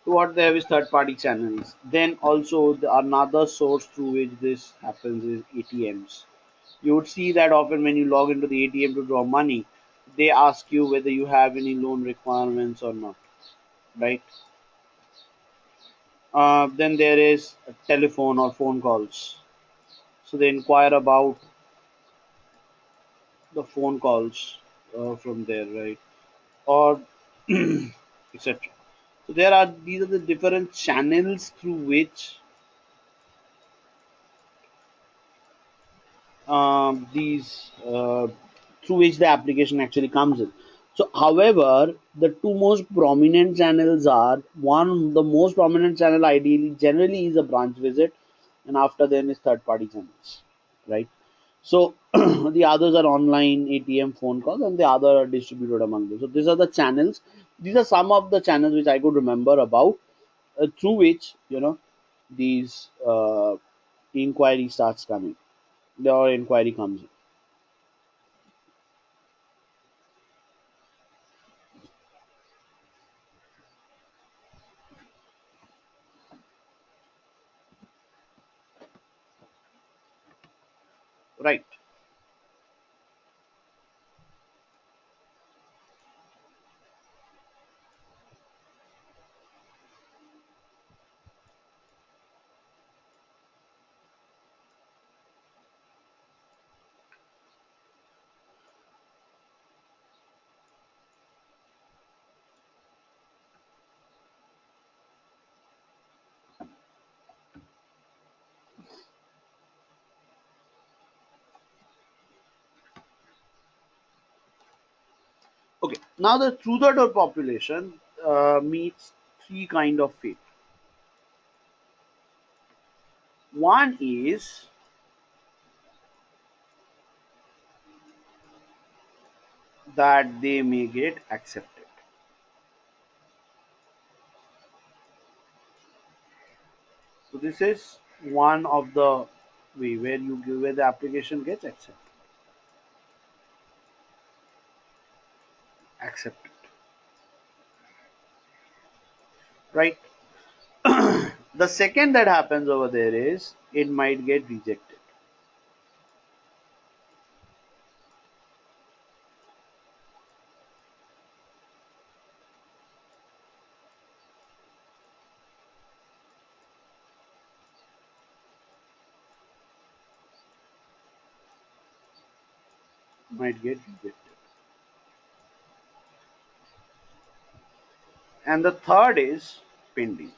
So what they have is third party channels. Then also another source through which this happens is ATMs. You would see that often when you log into the ATM to draw money, they ask you whether you have any loan requirements or not, right? Then there is a telephone or phone calls. So they inquire about the phone calls from there, right? Or etc. So there are these are the different channels through which these through which the application actually comes in. So, however, the two most prominent channels are one, the most prominent channel ideally generally is a branch visit, and after then is third party channels, right? So, the others are online ATM phone calls, and the other are distributed among them. So, these are the channels. These are some of the channels which I could remember about through which these inquiry starts coming. The inquiry comes in. Right. Okay. Now the through the door population meets three kind of fate. One is that they may get accepted. So this is one of the way where you give where the application gets accepted, right? The second that happens over there is it might get rejected. might get rejected. And the third is pending.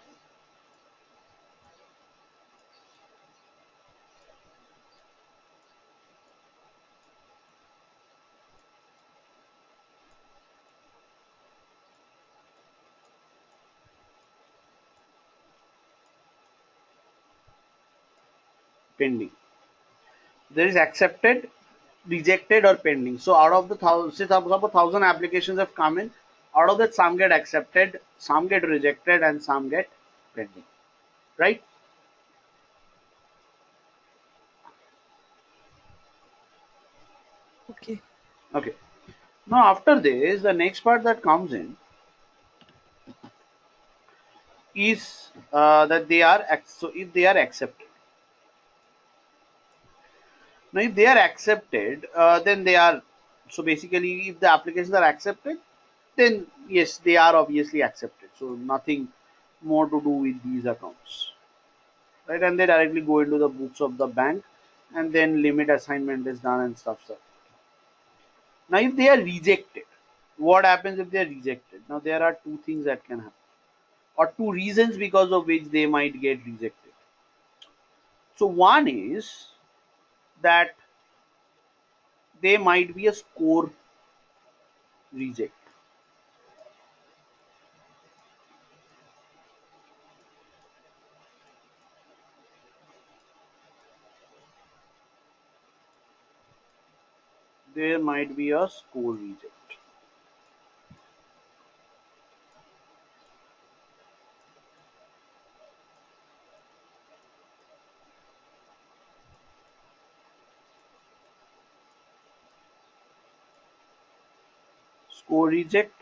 Pending. There is accepted, rejected, or pending. So out of the thousand, say suppose 1,000 applications have come in, out of that some get accepted, some get rejected, and some get pending. Right? Okay. Okay. Now after this, the next part that comes in is that they are so if they are accepted. Now if they are accepted, then they are, so basically if the applications are accepted, then yes, they are obviously accepted. So nothing more to do with these accounts, right? And they directly go into the books of the bank, and then limit assignment is done and stuff. So now if they are rejected, what happens if they are rejected? Now there are two things that can happen, or two reasons because of which they might get rejected. So one is that they might be a score reject. There might be a score reject. Score reject.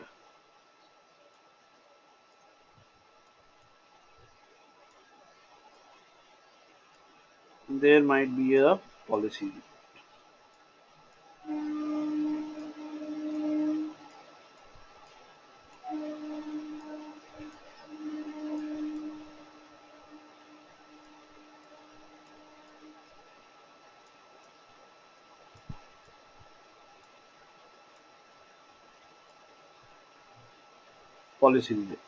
There might be a policy reject. Policy reject.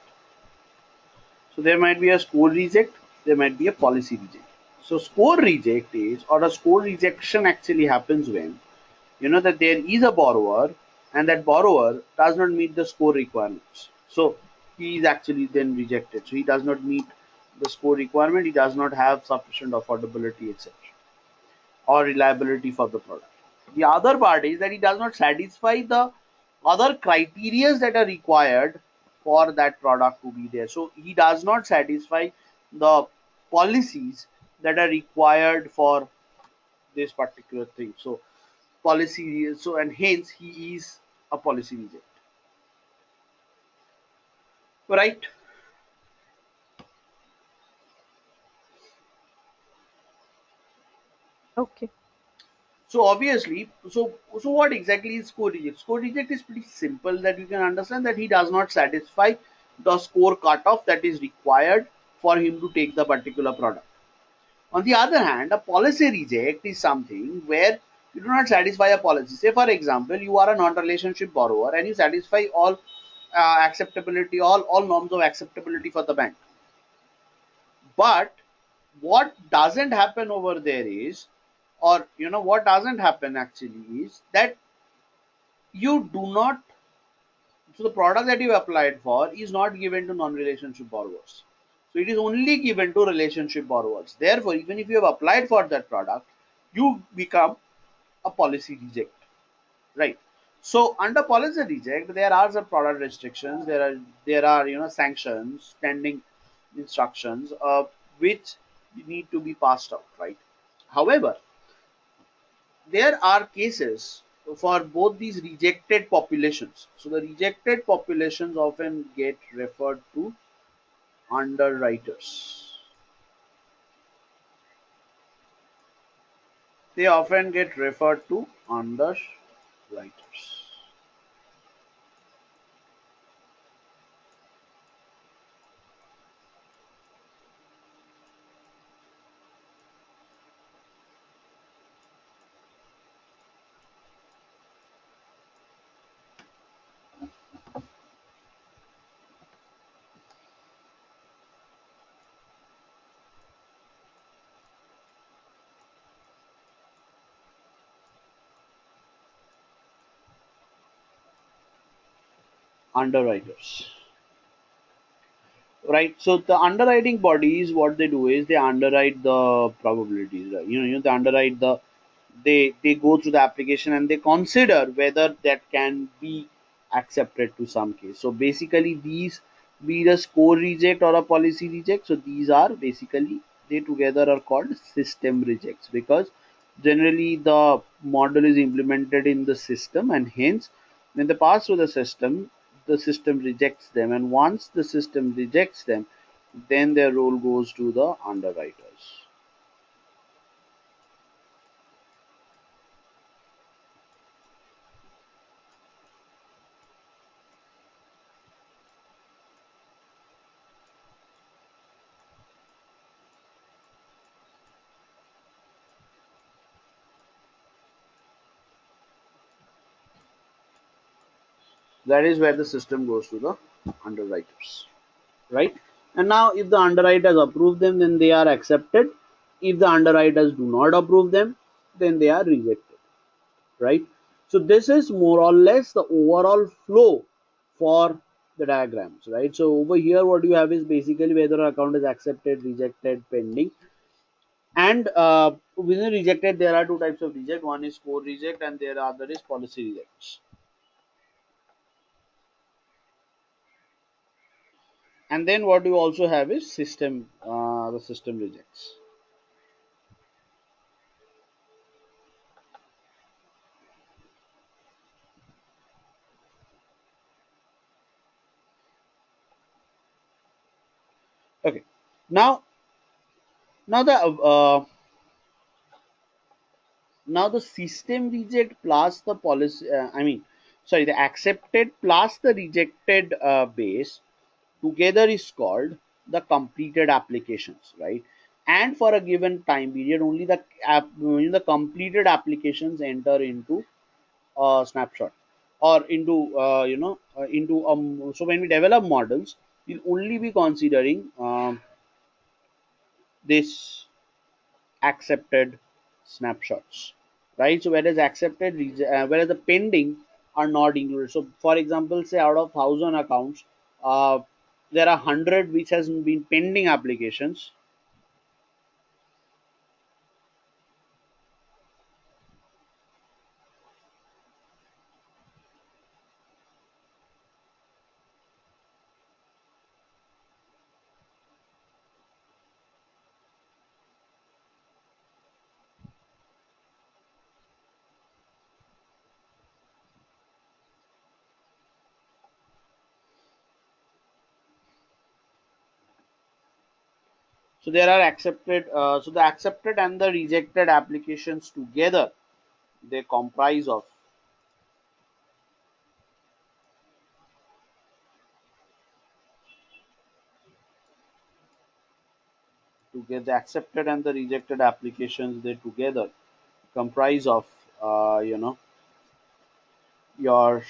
So there might be a score reject. There might be a policy reject. So score reject is, or a score rejection actually happens when you know that there is a borrower and that borrower does not meet the score requirements. So he is actually then rejected. So he does not meet the score requirement. He does not have sufficient affordability, etc., or reliability for the product. The other part is that he does not satisfy the other criteria that are required for that product to be there. So he does not satisfy the policies that are required for this particular thing. So policy, so and hence he is a policy reject. Right? Okay. So obviously, so what exactly is score reject? Score reject is pretty simple, that you can understand that he does not satisfy the score cutoff that is required for him to take the particular product. On the other hand, a policy reject is something where you do not satisfy a policy. Say for example, you are a non-relationship borrower and you satisfy all acceptability, all norms of acceptability for the bank. But what doesn't happen over there is, or what doesn't happen actually is that you do not, so the product that you applied for is not given to non-relationship borrowers. So it is only given to relationship borrowers. Therefore, even if you have applied for that product, you become a policy reject, right? So under policy reject, there are some product restrictions. There are sanctions, pending instructions, which need to be passed out, right? However, there are cases for both these rejected populations. So the rejected populations often get referred to underwriters. They often get referred to underwriters. underwriters, right? So the underwriting bodies, what they do is they underwrite the probabilities, right? They underwrite the, they go through the application and they consider whether that can be accepted to some case. So basically these, be it a score reject or a policy reject, so these are basically, they together are called system rejects, because generally the model is implemented in the system, and hence when they pass through the system rejects them, and once the system rejects them, then their role goes to the underwriters. That is where the system goes to the underwriters, right? And now if the underwriters approve them, then they are accepted. If the underwriters do not approve them, then they are rejected, right? So this is more or less the overall flow for the diagrams, right? So over here what you have is basically whether an account is accepted, rejected, pending. And within rejected there are two types of reject. One is score reject and there other is policy rejects. And then what you also have is system, the system rejects. Okay. Now, now the now the system reject plus the policy. Sorry, the accepted plus the rejected base together is called the completed applications, right? And for a given time period, only the completed applications enter into snapshot, or into into so when we develop models, we'll only be considering this accepted snapshots, right? So whereas whereas the pending are not included. So for example, say out of 1,000 accounts, uh, there are 100 which has been pending applications. So there are accepted, so the accepted and the rejected applications together, they comprise of, to get the accepted and the rejected applications, they together comprise of your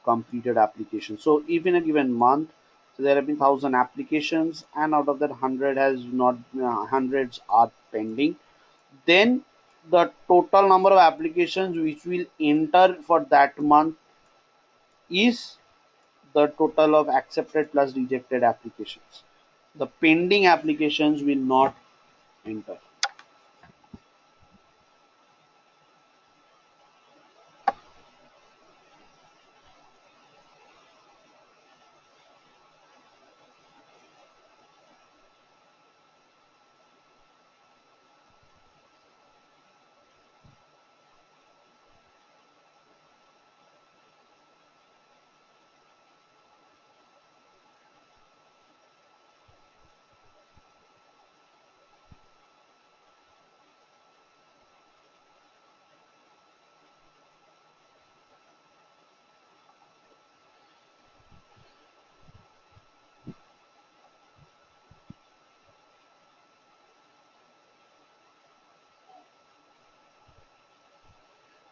completed application. So if in a given month, so there have been 1,000 applications, and out of that 100 has not, hundreds are pending, then the total number of applications which will enter for that month is the total of accepted plus rejected applications. The pending applications will not enter.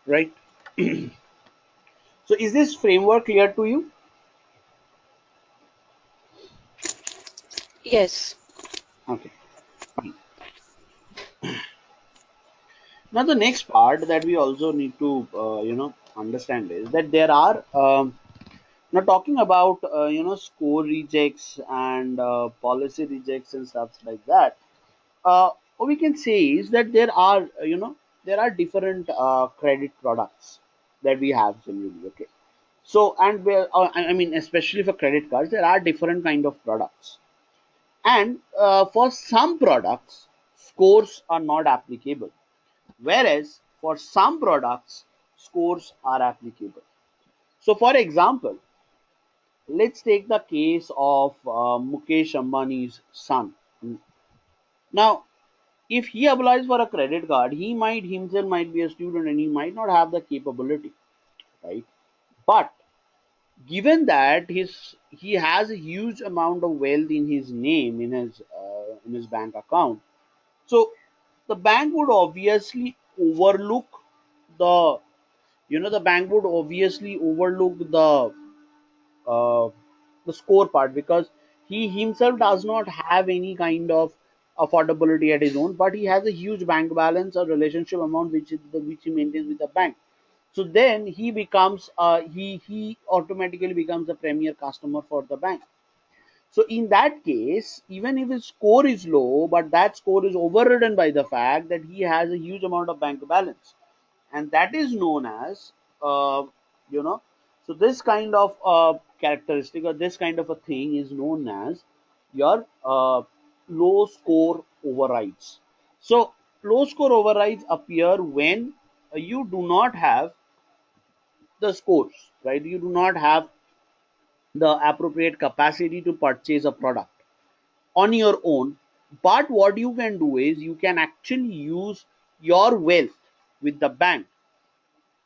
Right. So is this framework clear to you? Yes. Okay. Now the next part that we also need to understand is that there are Now, talking about score rejects and policy rejects and stuff like that, what we can say is that there are there are different credit products that we have generally. Okay, so and I mean, especially for credit cards, there are different kind of products, and for some products, scores are not applicable, whereas for some products, scores are applicable. So, for example, let's take the case of Mukesh Ambani's son. Now, if he applies for a credit card, he might himself might be a student and he might not have the capability, right? But given that he has a huge amount of wealth in his name in his bank account, so the bank would obviously overlook the the bank would obviously overlook uh, the score part, because he himself does not have any kind of affordability at his own, but he has a huge bank balance or relationship amount which he maintains with the bank. So then he automatically becomes a premier customer for the bank. So in that case, even if his score is low, but that score is overridden by the fact that he has a huge amount of bank balance, and that is known as you know so this kind of characteristic or this kind of a thing is known as your low score overrides. So low score overrides appear when you do not have the scores, right? You do not have the appropriate capacity to purchase a product on your own. But what you can do is you can actually use your wealth with the bank,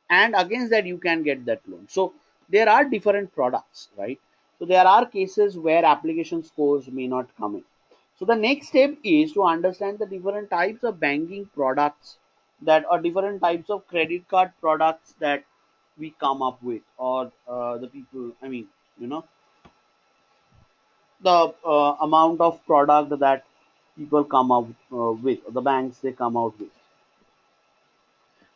and against that you can get that loan. So there are different products, right? So there are cases where application scores may not come in. So the next step is to understand the different types of banking products that are different types of credit card products that we come up with, or the people, I mean, you know the amount of product that people come up with, or the banks they come out with.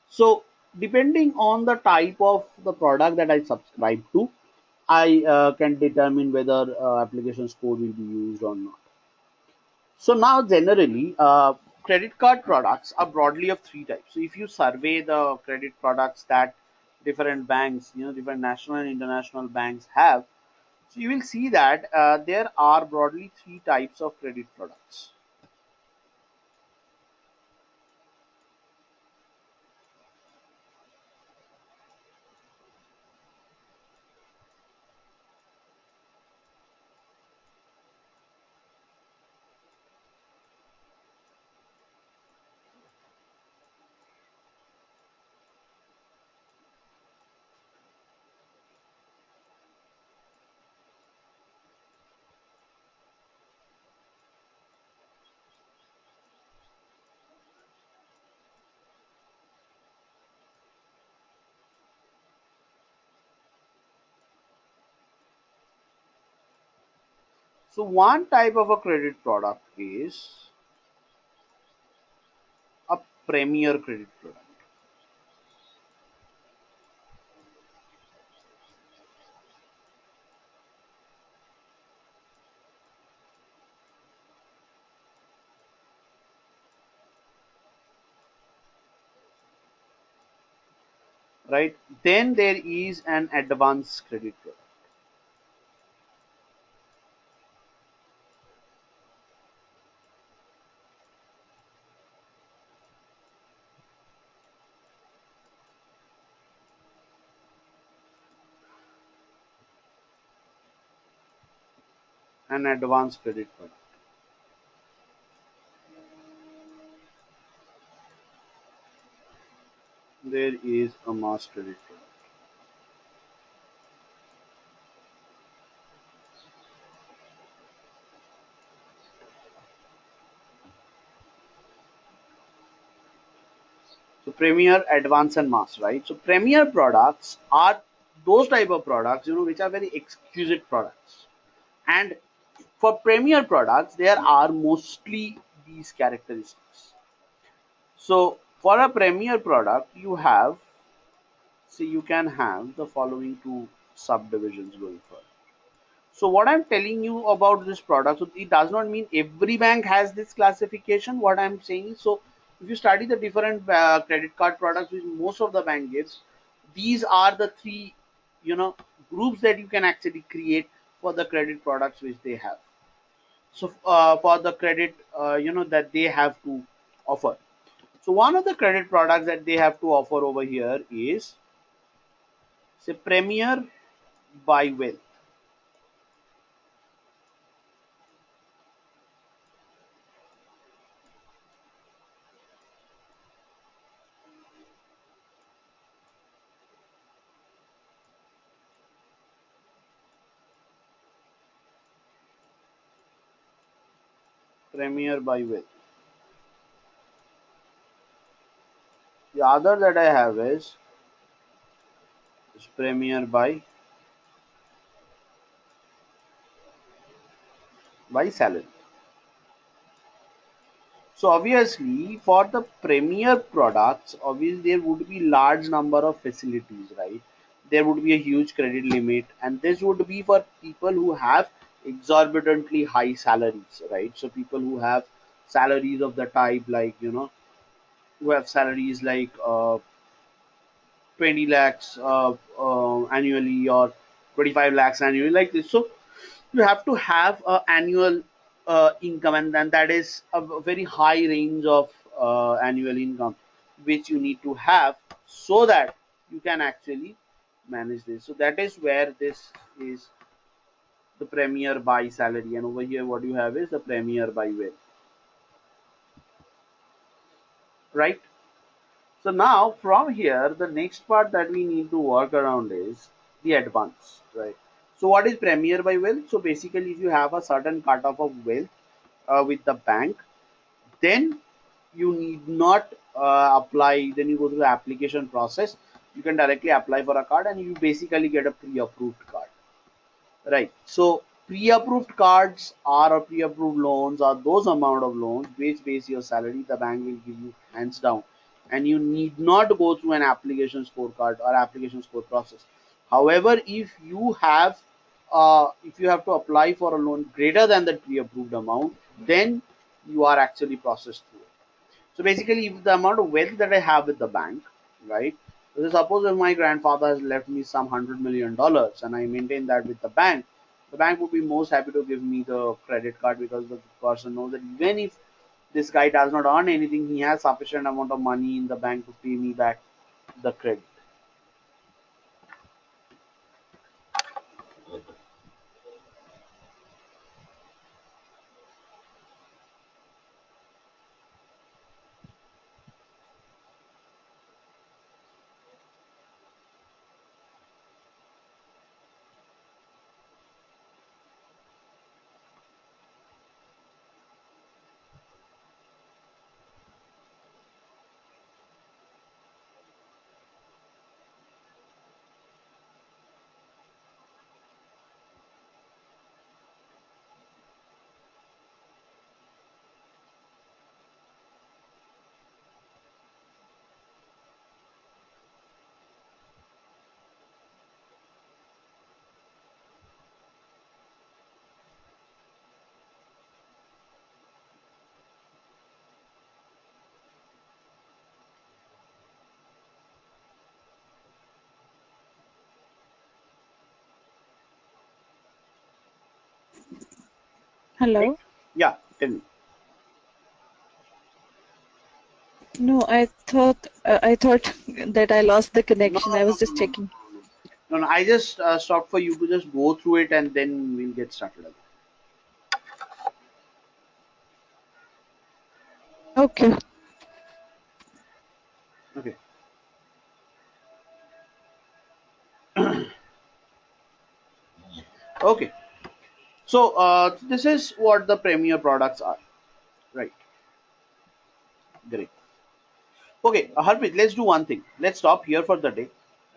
So depending on the type of the product that I subscribe to, I can determine whether application score will be used or not. So now generally, credit card products are broadly of three types. So if you survey the credit products that different banks, different national and international banks have, so you will see that there are broadly three types of credit products. So one type of a credit product is a premier credit product. Right? Then there is an advanced credit product. An advanced credit product. There is a mass credit product. So premier, advanced, and mass, right? So premier products are those type of products, which are very exquisite products. And for premier products, there are mostly these characteristics. So for a premier product, you can have the following two. subdivisions going further. So what I'm telling you about this product, so it does not mean every bank has this classification. What I'm saying is, so if you study the different credit card products which most of the bank gives, these are the three, you know, groups that you can actually create for the credit products which they have. So for the credit, that they have to offer. So one of the credit products that they have to offer over here is, say, Premier by Wealth. Premier by Wealth. The other that I have is Premier by Salary. So obviously for the Premier products, obviously there would be large number of facilities, right? There would be a huge credit limit, and this would be for people who have exorbitantly high salaries, right? So people who have salaries of the type, like, who have salaries like 20 lakhs annually, or 25 lakhs annually, like this. So you have to have a annual income, and then that is a very high range of annual income which you need to have, so that you can actually manage this. So that is where this is the Premier by Salary, and over here what you have is the Premier by Wealth, right? So now from here, the next part that we need to work around is the advance, right? So what is Premier by Wealth? So basically, if you have a certain cutoff of wealth with the bank, then you need not apply. Then you go through the application process. You can directly apply for a card, and you basically get a pre-approved card. Right. So pre-approved cards are, or pre-approved loans are those amount of loans which base your salary. The bank will give you hands down, and you need not go through an application scorecard or application score process. However, if you have to apply for a loan greater than the pre-approved amount, then you are actually processed through it. So basically, if the amount of wealth that I have with the bank, right? So suppose if my grandfather has left me some $100 million and I maintain that with the bank would be most happy to give me the credit card, because the person knows that even if this guy does not earn anything, he has sufficient amount of money in the bank to pay me back the credit. Right? Hello? Yeah, tell me. No, I thought that I lost the No, connection. no, I no, was no, just no, no, checking. no, no. No, no, I just stopped for you to just go through it, and then we'll get started again. Okay. Okay. Okay. So this is what the Premier products are. Right. Great. Okay, Harpreet, let's do one thing. Let's stop here for the day.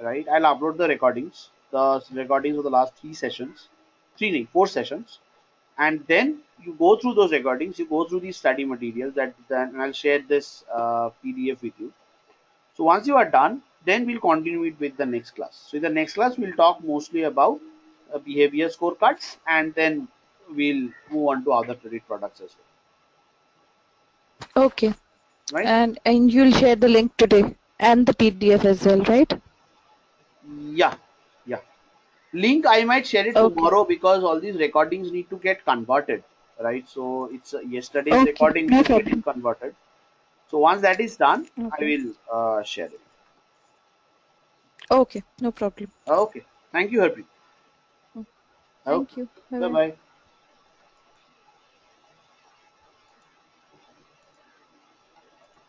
Right. I'll upload the recordings of the last three sessions, four sessions, and then you go through those recordings. You go through these study materials, that then I'll share this PDF with you. So once you are done, then we'll continue it with the next class. So in the next class, we'll talk mostly about behavior scorecards, and then we'll move on to other credit products as Okay. well, right? And you'll share the link today and the PDF as well, right? Yeah, yeah. Link I might share it Okay. tomorrow because all these recordings need to get converted, right? So it's yesterday's Okay. recording No will get it problem. converted. So once that is done, I Okay. will share it. Okay. No problem. Okay. Thank you, Harpreet. Mm. Okay. Thank you. Bye Bye bye. bye.